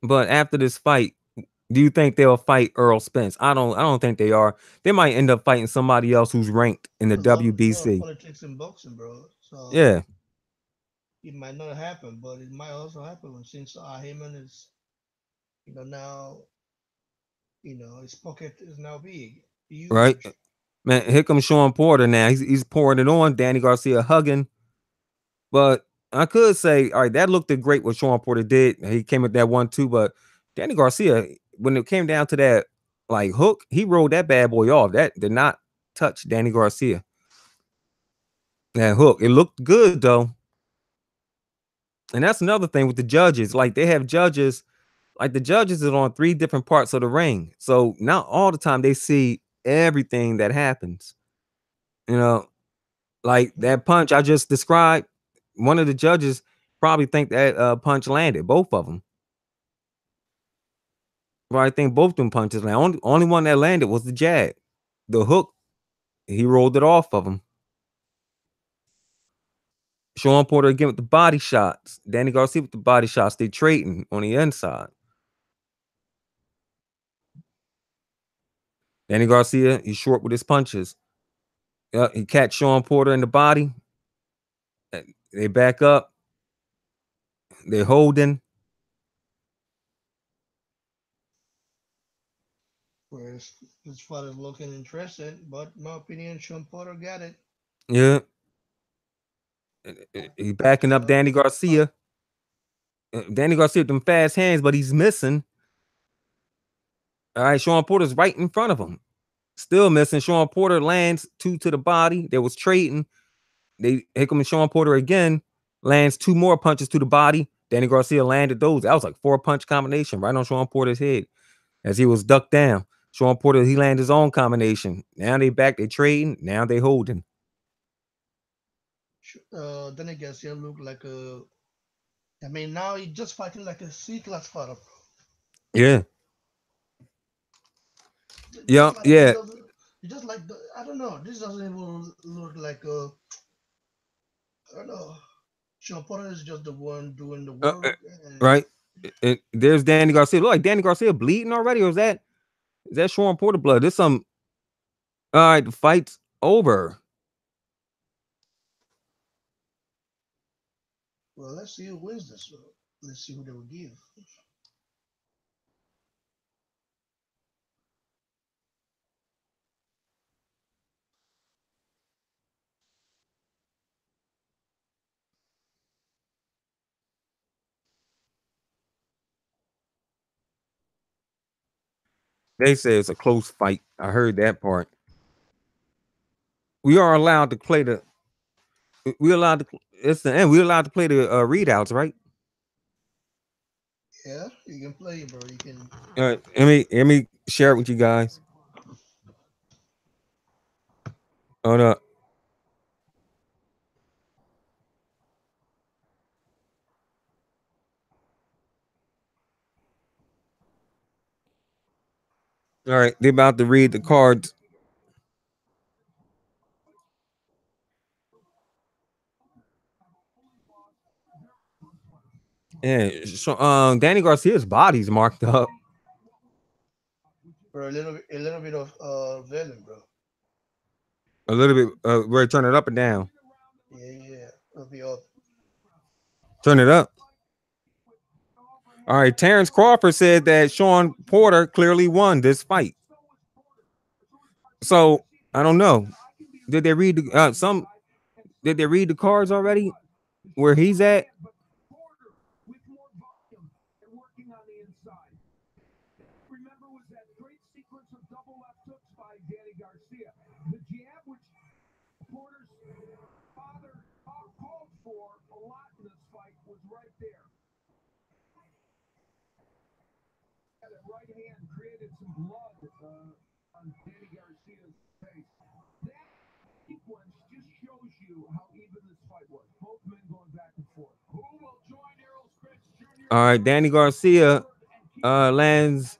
But after this fight, do you think they'll fight Earl Spence? I don't think they are. They might end up fighting somebody else who's ranked in the There's a lot of WBC. politics in boxing, bro. So Yeah, it might not happen, but it might also happen since Heyman is, now, his pocket is now big, right. huge. Man, here comes Shawn Porter now. He's pouring it on. Danny Garcia hugging. But I could say, all right, that looked great what Shawn Porter did. He came with that 1-2, but Danny Garcia, when it came down to that like hook, he rolled that bad boy off. That did not touch Danny Garcia. That hook. It looked good though. And that's another thing with the judges. Like they have judges, like the judges is on three different parts of the ring. So not all the time they see everything that happens. You know, like Mm. that punch I just described, one of the judges probably think that punch landed, both of them. But I think both them punches landed. Only one that landed was the jab. the hook, he rolled it off of him. Shawn Porter again with the body shots. Danny Garcia with the body shots. They trading on the inside. Danny Garcia, he's short with his punches. He catch Shawn Porter in the body. They back up. They're holding. Whereas this fight is looking interesting, but in my opinion, Sean Porter got it. Yeah. He backing up Danny Fight. Garcia. Danny Garcia with them fast hands, but he's missing. All right, Shawn Porter's right in front of him. Still missing. Shawn Porter lands two to the body. They was trading. They hit him and Shawn Porter again. Lands two more punches to the body. Danny Garcia landed those. That was like 4-punch combination right on Shawn Porter's head as he was ducked down. Shawn Porter, he landed his own combination. Now they back. They trading. Now they holding. Then Garcia look like a. I mean, now he just fighting like a C-class fighter, bro. Yeah. Just Yeah. like he Yeah. doesn't. He just like the, I don't know. This doesn't even look like a. I don't know. Sean Porter is just the one doing the work, and Right. There's Danny Garcia. Look like Danny Garcia bleeding already, or is that Shawn Porter blood? There's some. All right, the fight's over. well, let's see who wins this. Let's see who they will give. They say it's a close fight. I heard that part. We are allowed to play the. We allowed to. It's the end. We allowed to play the readouts, right? Yeah, you can play, bro. You can. All right. Let me share it with you guys. Hold up. All right. They're about to read the cards. Yeah. So, Danny Garcia's body's marked up For a little bit of villain, bro. a little bit. We're turn it up and down. Yeah, yeah. It'll be up. Turn it up. All right. Terrence Crawford said that Shawn Porter clearly won this fight. So I don't know. Did they read the some? Did they read the cards already? Where he's at? All right, Danny Garcia lands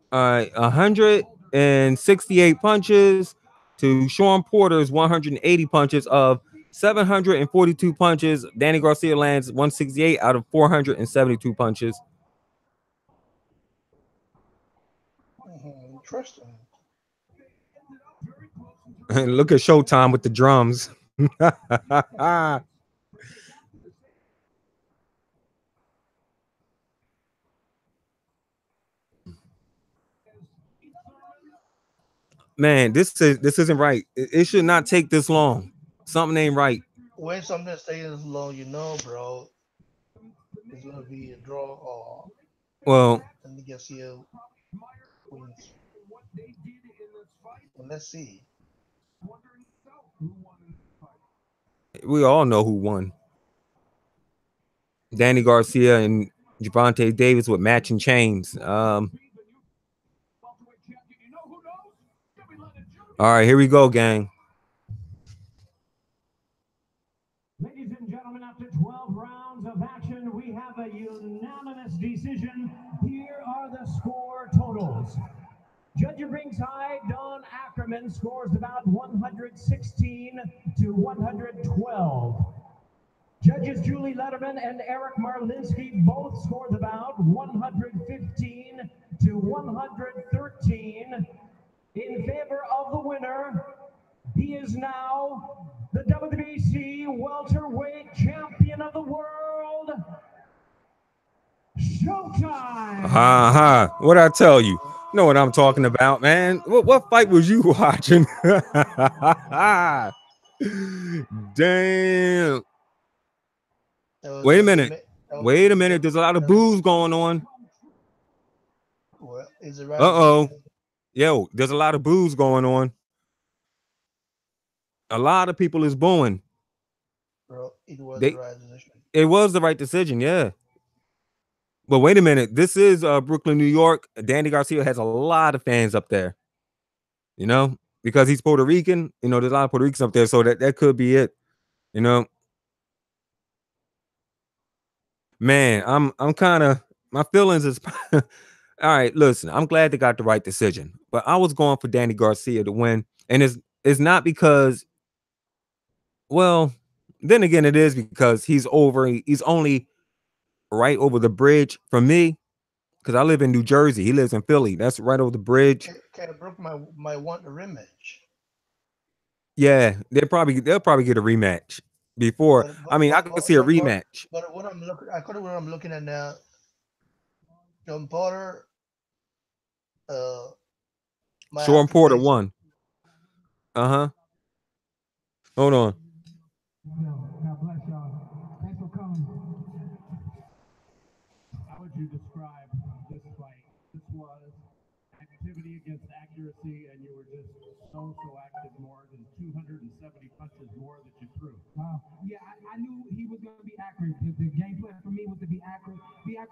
168 punches to Shawn Porter's 180 punches of 742 punches. Danny Garcia lands 168 out of 472 punches. Interesting. Look at Showtime with the drums. Man, this isn't right. It should not take this long. Something ain't right. When something stays this long, bro, it's gonna be a draw or Well, and Garcia wins. Well, let's see. we all know who won. Danny Garcia and Javante Davis with matching chains. All right, here we go, gang. Ladies and gentlemen, after 12 rounds of action, we have a unanimous decision. Here are the score totals. Judging ringside, Don Ackerman scores about 116 to 112. Judges Julie Letterman and Eric Marlinsky both scored about 115 to 113 in favor of the winner. He is now the WBC welterweight champion of the world, Showtime. What I tell you? Know what I'm talking about, man. What fight was you watching? Damn. Wait a minute. Wait a minute. There's a lot of booze going on. Well, is it right? Uh-oh. Yo, there's a lot of booze going on. A lot of people is booing. Bro, it was the right decision. It was the right decision, yeah. But wait a minute. This is Brooklyn, New York. Danny Garcia has a lot of fans up there. You know, because he's Puerto Rican. You know, there's a lot of Puerto Ricans up there, so that could be it. You know, man, I'm kind of, my feelings is all right. Listen, I'm glad they got the right decision, but I was going for Danny Garcia to win, and it's not because, well, then again, it is because he's only right over the bridge from me, because I live in New Jersey. He lives in Philly. That's right over the bridge. Kind of broke my want a rematch. Yeah, they'll probably get a rematch before. I mean, I could see a rematch. But what I'm looking at now, John Porter, Shawn Porter won. Uh-huh. Hold on. God bless y'all. Thanks for coming. How would you describe this fight? This was activity against accuracy, and you were just so active, more than 270 punches more that you threw. Yeah, I knew he was going to be accurate. The game plan for me was to be accurate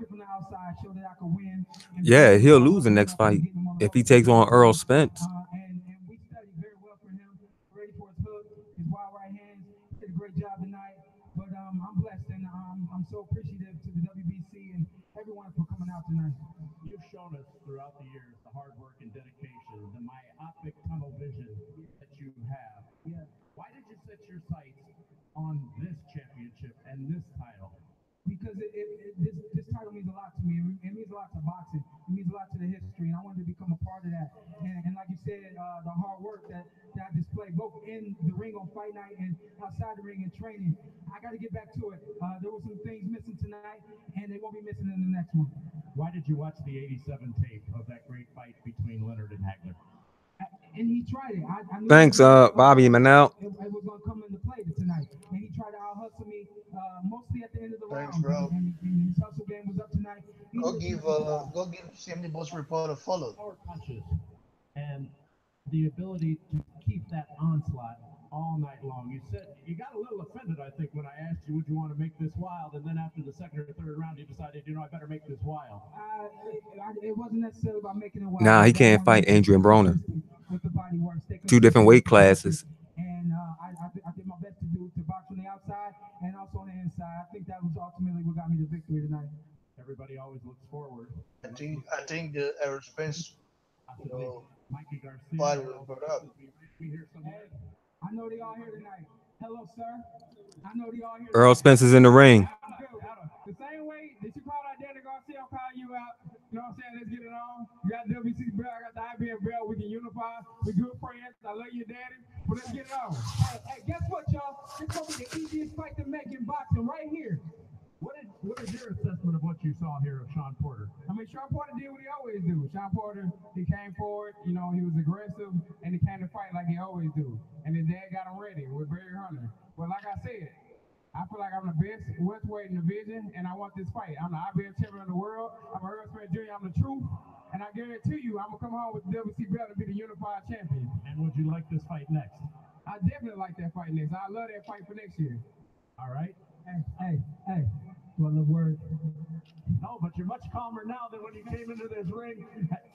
from the outside, show that I could win. Yeah, he'll lose the next fight if he takes on Earl Spence. And we studied very well for him, ready for his hook, his wild right hands. Did a great job tonight. But I'm blessed, and I'm so appreciative to the WBC and everyone for coming out tonight. You've shown us throughout the years the hard work and dedication, the myopic tunnel vision that you have. Yeah. Why did you set your sights on this championship and this title? Because this title means a lot to me. It means a lot to boxing. It means a lot to the history, and I wanted to become a part of that. And like you said, the hard work that I displayed both in the ring on fight night and outside the ring in training, I got to get back to it. There were some things missing tonight, and they won't be missing in the next one. Why did you watch the '87 tape of that great fight between Leonard and Hagler? And he tried it. I knew Thanks, Bobby Manel. It was going to come into play tonight. And he tried to out-hustle me mostly at the end of the round. Thanks, bro. And his hustle game was up tonight. Go give CMD Boss Report a follow. Power punches and the ability to keep that onslaught all night long. You said you got a little offended, I think, when I asked you, would you want to make this wild? And then after the second or third round, you decided, I better make this wild. It wasn't necessarily about making it wild. Nah, he can't fight Adrian Broner. Two different weight classes. And I did my best to box on the outside and also on the inside. I think that was ultimately what got me the victory tonight. Everybody always looks forward. I think the Errol Spence, Mikey Garcia fight was brought up. I know they all here tonight. Hello, sir. I know they all here. Earl Spence is in the ring. The same way that you call out Danny Garcia, I'm calling you out. You know what I'm saying? Let's get it on. You got WC Bell, I got the IBM Bell. We can unify. We're good friends. I love you, Daddy. But let's get it on. Hey, guess what, y'all? This is going to be the easiest fight to make in boxing right here. What is your assessment of what you saw here of Shawn Porter? I mean, Shawn Porter did what he always do. Shawn Porter, he came forward, he was aggressive, and he came to fight like he always do. And his dad got him ready with Barry Hunter. But like I said, I feel like I'm the best welterweight in the division, and I want this fight. I'm the IBF champion of the world. I'm a Earl Spence Jr. I'm the truth. And I guarantee you, I'm going to come home with the WC belt and be the unified champion. And would you like this fight next? I definitely like that fight next. I love that fight for next year. All right. Hey. One little word. No, but you're much calmer now than when you came into this ring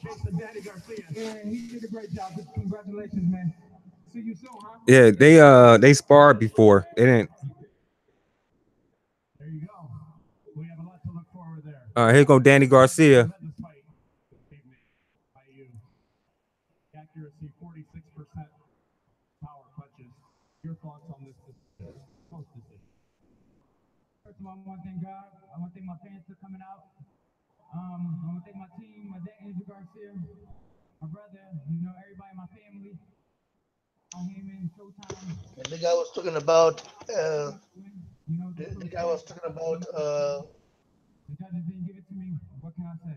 chasing Danny Garcia. Yeah, he did a great job. Congratulations, man. See you soon, huh? Yeah, they sparred before. They didn't. There you go. We have a lot to look forward there. Here go Danny Garcia. first of all, I want to thank God. I want to thank my fans for coming out. I want to thank my team, my dad, Andrew Garcia, my brother, everybody in my family, Heyman, Showtime. And the guy was talking about Just the so guy was sad. talking about The judges didn't give it to me. What can I say?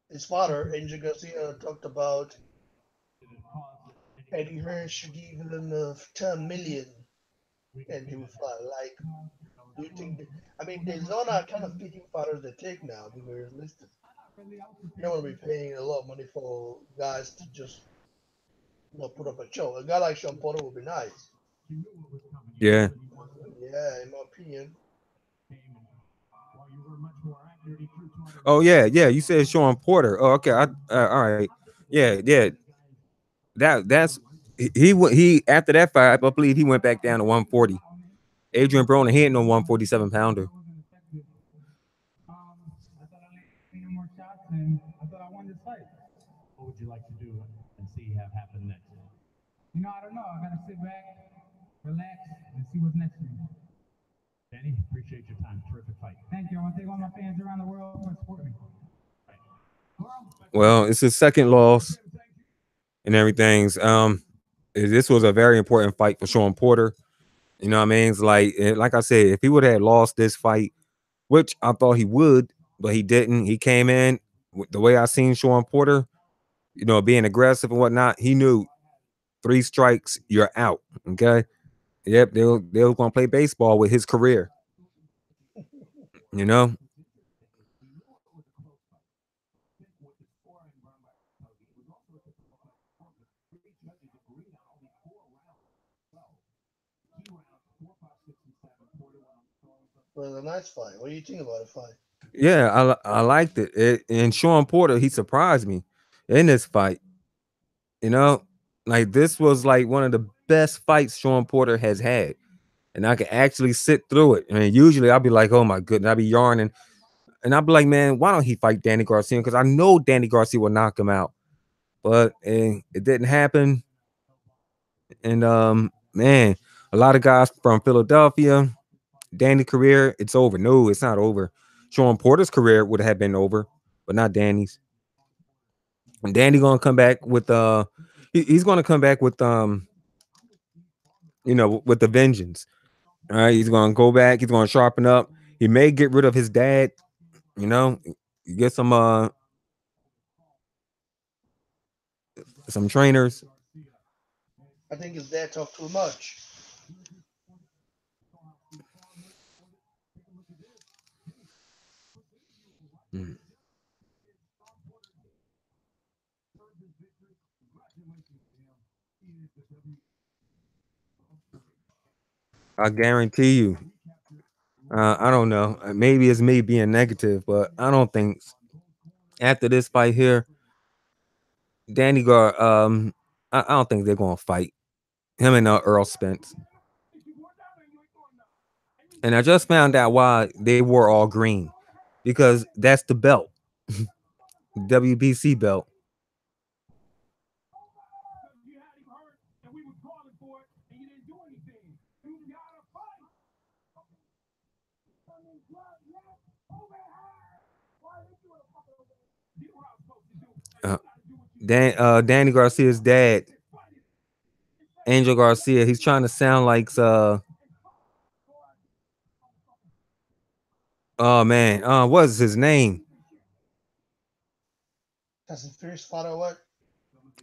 his father, Angel Garcia, talked about Eddie Hearn should give him 10 million and he would fly. Like, do you think? I mean, the Zona kind of picking fighters they take now. Be very realistic. Really, I was You don't prepared want for to this be fight. paying a lot of money for guys to just put up a show. A guy like Sean Porter would be nice. You knew what was coming. You knew Yeah. what he wanted. Yeah, in my opinion. Heyman, while you were much more accurate, he threw Oh 200. yeah, yeah. You said Sean Porter. Oh, okay. All right. Yeah, yeah. He after that fight, I believe he went back down to 140. Adrian Broner, he ain't no 147 pounder. I wasn't effective. I thought I landed more shots and I thought I won this fight. What would you like to do and see have happen next? I don't know. I gotta sit back, relax, and see what's next for me. Danny, appreciate your time. Terrific fight. Thank you. I want to thank all my fans around the world for supporting me. Right. Well, it's his second loss and everything's. This was a very important fight for Sean Porter. You know what I mean? It's like I said, if he would have lost this fight, which I thought he would, but he didn't. He came in with the way I seen Sean Porter, being aggressive and whatnot. He knew 3 strikes, you're out. Okay. Yep, they were gonna play baseball with his career. You know. It was a nice fight. What do you think about the fight? Yeah, I liked it. And Sean Porter, he surprised me in this fight. You know, like this was like one of the best fights Sean Porter has had, and I could actually sit through it. I mean, usually I'll be like, oh my goodness, I'll be yarning, and I'll be like, man, why don't he fight Danny Garcia? Because I know Danny Garcia will knock him out, but it didn't happen. And man, a lot of guys from Philadelphia, Danny career, it's over. No, it's not over. Sean Porter's career would have been over, but not Danny's. And Danny gonna come back with he's gonna come back with with the vengeance. All right, he's gonna go back, he's gonna sharpen up. He may get rid of his dad, you know, get some trainers. I think his dad talked too much. Mm. I guarantee you. I don't know. Maybe it's me being negative, but I don't think after this fight here, Danny Gar. I don't think they're gonna fight him and Earl Spence. And I just found out why they wore all green because that's the belt, WBC belt. You had him hurt, and we were calling for it, and you didn't do anything. You gotta fight. Did what I was supposed to do. Now Uh, you gotta do what you said. Danny Garcia's dad, Angel Garcia, he's trying to sound like oh man, what's his name? That's his first fight or what?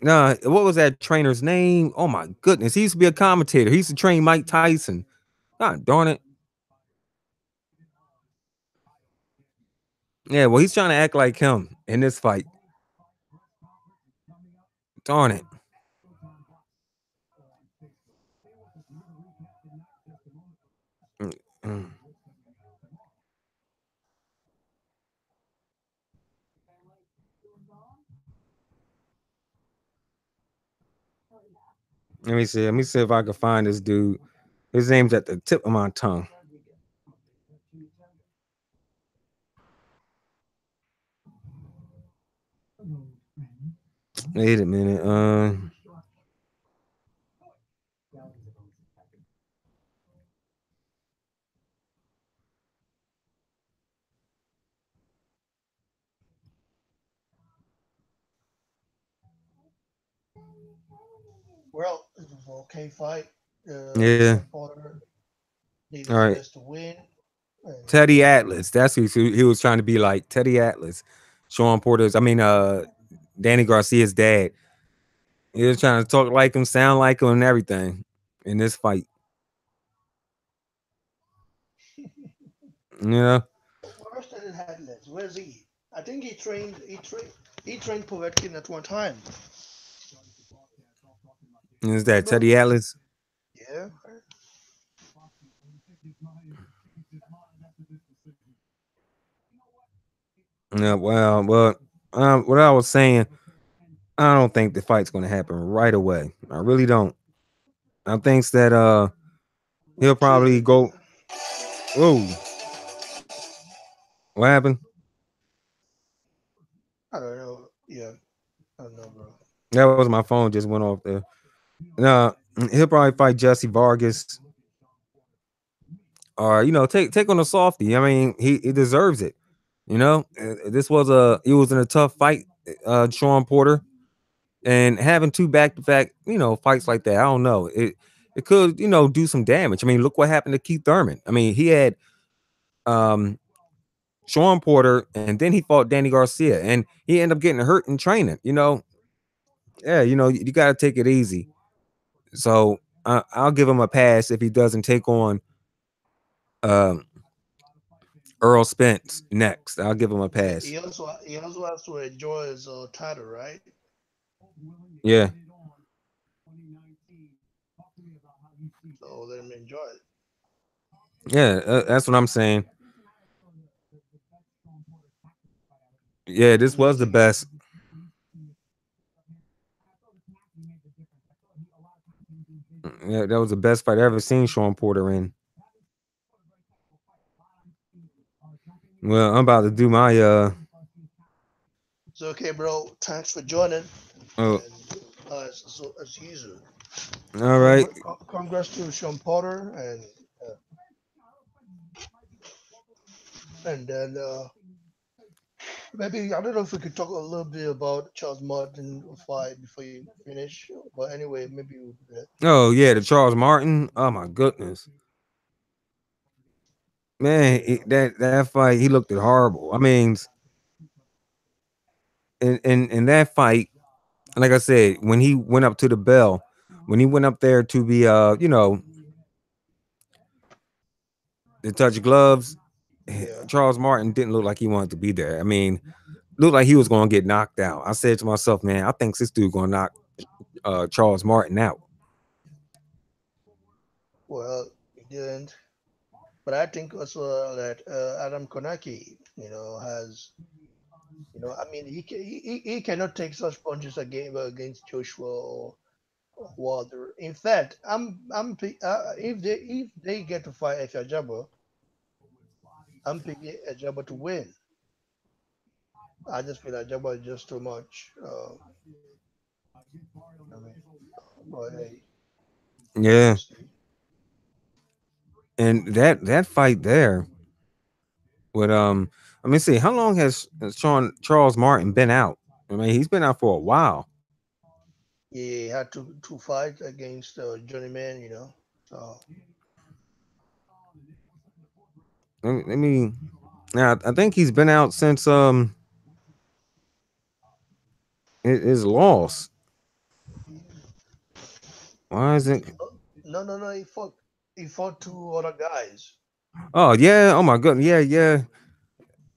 Nah, what was that trainer's name? Oh my goodness, he used to be a commentator. He used to train Mike Tyson. God darn it. Yeah, well, he's trying to act like him in this fight. Darn it. Mm, mm. Let me see. Let me see if I can find this dude. His name's at the tip of my tongue. Wait a minute. Well, it was an okay fight. Yeah. Sean Porter did All his right. best to win, and Teddy Atlas. That's who he was trying to be like. Teddy Atlas. Sean Porter's. I mean, Danny Garcia's dad. He was trying to talk like him, sound like him, and everything in this fight. Yeah. where's that Headlands? Where's he? I think he trained Povetkin at one time. Is Right, that bro? Teddy Atlas? Yeah. Yeah. Well, what I was saying, I don't think the fight's going to happen right away. I really don't. I think that he'll So probably go. Whoa, what happened? I don't know. Yeah, I don't know, bro. That was my phone just went off there. No, he'll probably fight Jesse Vargas, or take on a softie. I mean, he deserves it. This was he was in a tough fight, Sean Porter, and having two back to back, fights like that. I don't know. It could do some damage. I mean, look what happened to Keith Thurman. I mean, he had um Sean Porter, and then he fought Danny Garcia, and he ended up getting hurt in training. Yeah, you got to take it easy. So I'll give him a pass if he doesn't take on um, Earl Spence next. I'll give him a But pass. he also has to enjoy his title, right? Yeah, So let him enjoy it. yeah, that's what I'm saying. Yeah, this was the Mm, best. Yeah, that was the best fight I ever seen Sean Porter in. Well, I'm about to do my so okay, bro. Thanks for joining, oh, and as usual, all right. congrats to Sean Porter, and then maybe I don't know if we could talk a little bit about Charles Martin fight before you finish. But anyway, maybe we'll do that. Oh yeah, the Charles Martin. Oh my goodness, man, that fight he looked horrible. I mean, in that fight, like I said, when he went up to the bell, when he went up there to be to touch gloves, Yeah. Charles Martin didn't look like he wanted to be there. I mean, looked like he was going to get knocked out. I said to myself, man, I think this dude going to knock Charles Martin out. Well, he didn't. But I think also that Adam Kownacki, has, I mean, he cannot take such punches against Joshua or Wilder. In fact, if they get to fight Ejaba, I'm picking Ejaba to win. I just feel Ejaba is just too much. I mean, but hey, Yeah, we'll see. and that fight there with let me see, how long has Sean Charles Martin been out? I mean, he's been out for a while. He had to fight against Johnny Man, So Let me now. I think he's been out since his loss. Why isn't? no. He fought two other guys, Oh yeah. Oh my goodness. Yeah, yeah.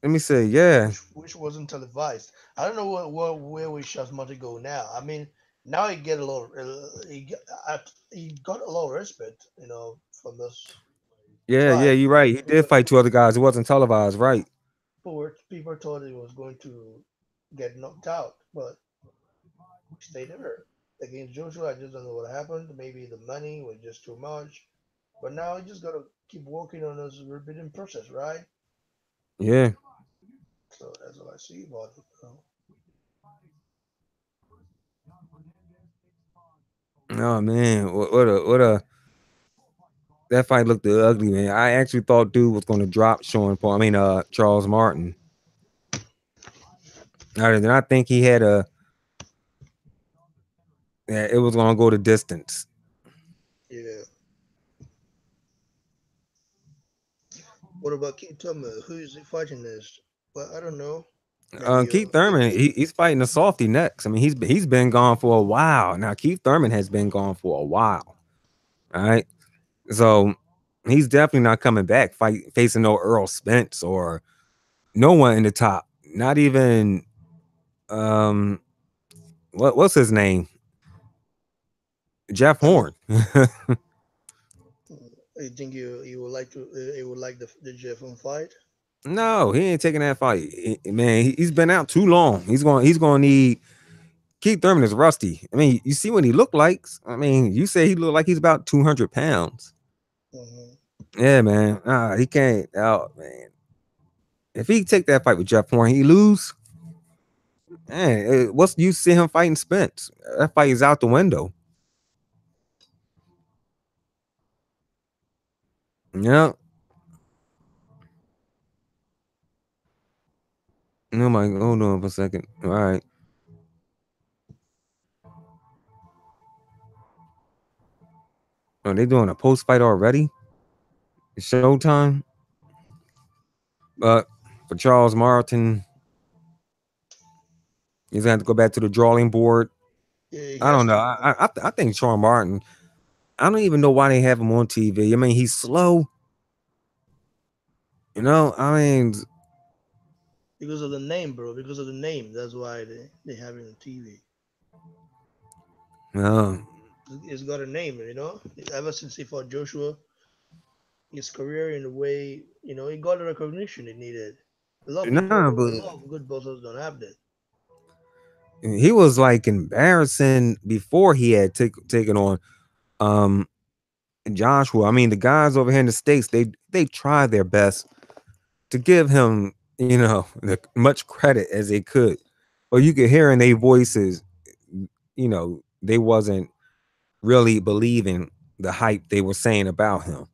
Let me say, yeah, which wasn't televised. I don't know where we Shasmati go now. I mean, now he get a lot. He got a lot of respect, from this yeah. fight. You're right. He did fight two other guys. It wasn't televised, right? People thought he was going to get knocked out, but he stayed there against Joshua. I just don't know what happened. Maybe the money was just too much. But now he just gotta keep working on his rebuilding process, right? Yeah. So that's what I see about it. Oh man, what a that fight looked ugly, man. I actually thought dude was going to drop Sean Paul. I mean, Charles Martin. I did not think he had a. Yeah, it was gonna go the distance. Yeah. What about King Thomas? Who is he fighting this? Well, I don't know. Maybe Keith Thurman, he's fighting a softy next. I mean, he's been gone for a while now. Keith Thurman has been gone for a while. All right, so he's definitely not coming back. Facing no Earl Spence or no one in the top. Not even um, what's his name? Jeff Horn. you think you would like to you would like the Jeff fight? No, he ain't taking that fight. Man, he's been out too long. He's going to need. Keith Thurman is rusty. I mean, you see what he looked like. I mean, you say he looked like he's about 200 pounds. Hmm. Yeah, man. He can't. Oh, man. If he take that fight with Jeff Horn, he lose. Man, what's you see him fighting Spence? That fight is out the window. Yeah. Oh my, hold on for a second. All right. Are they doing a post fight already? It's showtime. But for Charles Martin, he's gonna have to go back to the drawing board. Yeah, he I has don't know. to. I think Charles Martin. I don't even know why they have him on TV. I mean, he's slow. I mean, Because of the name, bro. Because of the name. That's why they have it on TV. uh, It's got a name, you know. Ever since he fought Joshua, his career in a way, he got the recognition it needed. A lot of nah, people, but a lot of good boxers don't have that. he was like embarrassing before he had taken on um Joshua. I mean, the guys over here in the states, they try their best to give him, much credit as they could, but you could hear in their voices, they wasn't really believing the hype they were saying about him.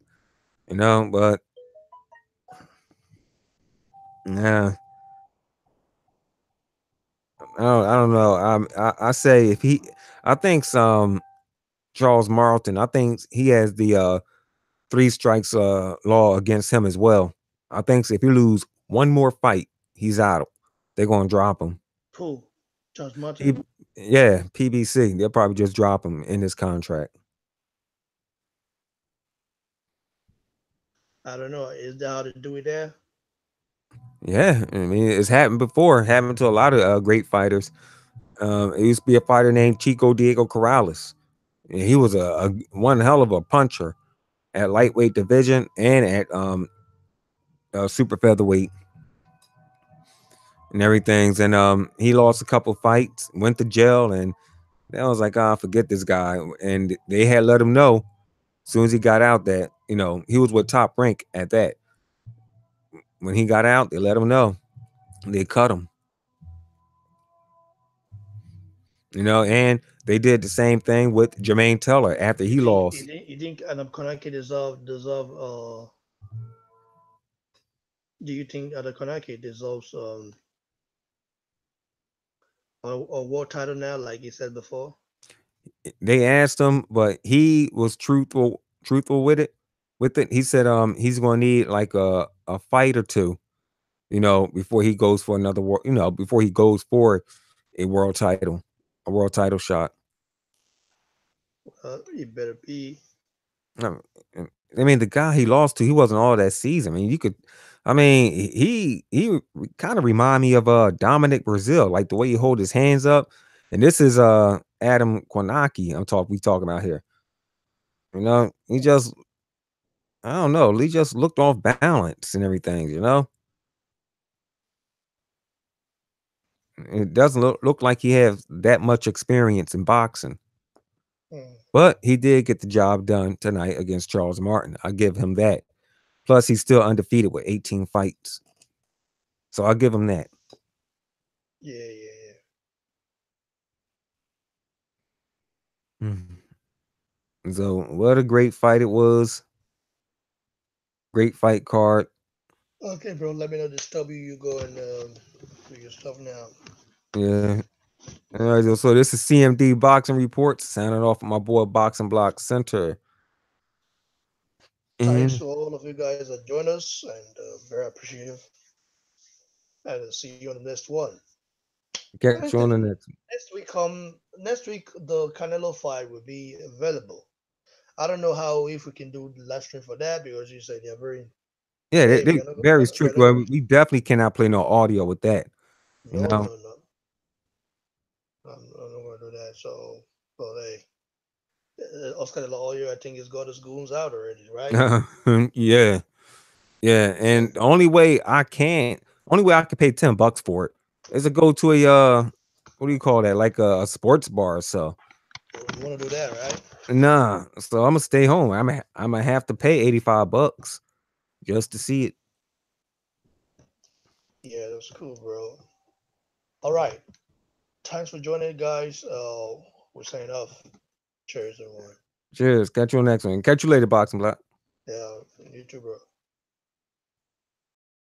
But yeah, I don't know. I say if he, I think some Charles Martin, I think he has the three strikes law against him as well. I think if he lose one more fight, he's out. They're gonna drop him. Who? Charles Martin? He, yeah, PBC. They'll probably just drop him in his contract. I don't know. Is that how they do it there? Yeah, I mean it's happened before. Happened to a lot of great fighters. It used to be a fighter named Chico Diego Corrales. And he was a one hell of a puncher at lightweight division and at super featherweight and everything. And he lost a couple fights, went to jail, and I was like, forget this guy. And they had let him know as soon as he got out that he was with Top Rank at that. When he got out, they let him know. They cut him. And they did the same thing with Jermaine Teller after he lost. You think Adam Kownacki deserve do you think Adam Kownacki deserves a world title now, like you said before? They asked him, but he was truthful with it. He said he's gonna need like a fight or two, before he goes for another world, before he goes for a world title, a world title shot. You better be. Um, I mean, the guy he lost to, he wasn't all that season. I mean, he kind of remind me of Dominic Brazil, like the way he hold his hands up. And this is Adam Kownacki we talking about here. He just I don't know, he just looked off balance and everything. It doesn't look like he has that much experience in boxing. Hmm. But he did get the job done tonight against Charles Martin. I give him that. Plus, he's still undefeated with 18 fights. So I'll give him that. Yeah, yeah, Mhm. So what a great fight it was. Great fight card. yeah. Okay, bro. Let me know this W. You go and do your stuff now. Yeah. All right, so this is CMD Boxing Reports. Signing off with my boy Boxing Block Center. Thanks And to all of you guys that joined us, and very appreciative. And I'll see you on the next one. catch you on the next one. Next week the Canelo fight will be available. I don't know how if we can do the live stream for that because you said they're very Yeah, hey they very strict. Well, we definitely cannot play no audio with that. You no know? no no. I'm not gonna do that. So, but hey, Oscar De La Hoya, I think he's got his goons out already, right? Yeah. Yeah. And the only way I can pay $10 for it is to go to a what do you call that? Like a sports bar or so. You want to do that, right? Nah. So I'm gonna stay home. I'm gonna have to pay $85 just to see it. Yeah, that's cool, bro. All right. Thanks for joining, guys. We're saying off. Cheers, everyone. Cheers. Catch you on the next one. Catch you later, Boxing Block. Yeah, you too, bro.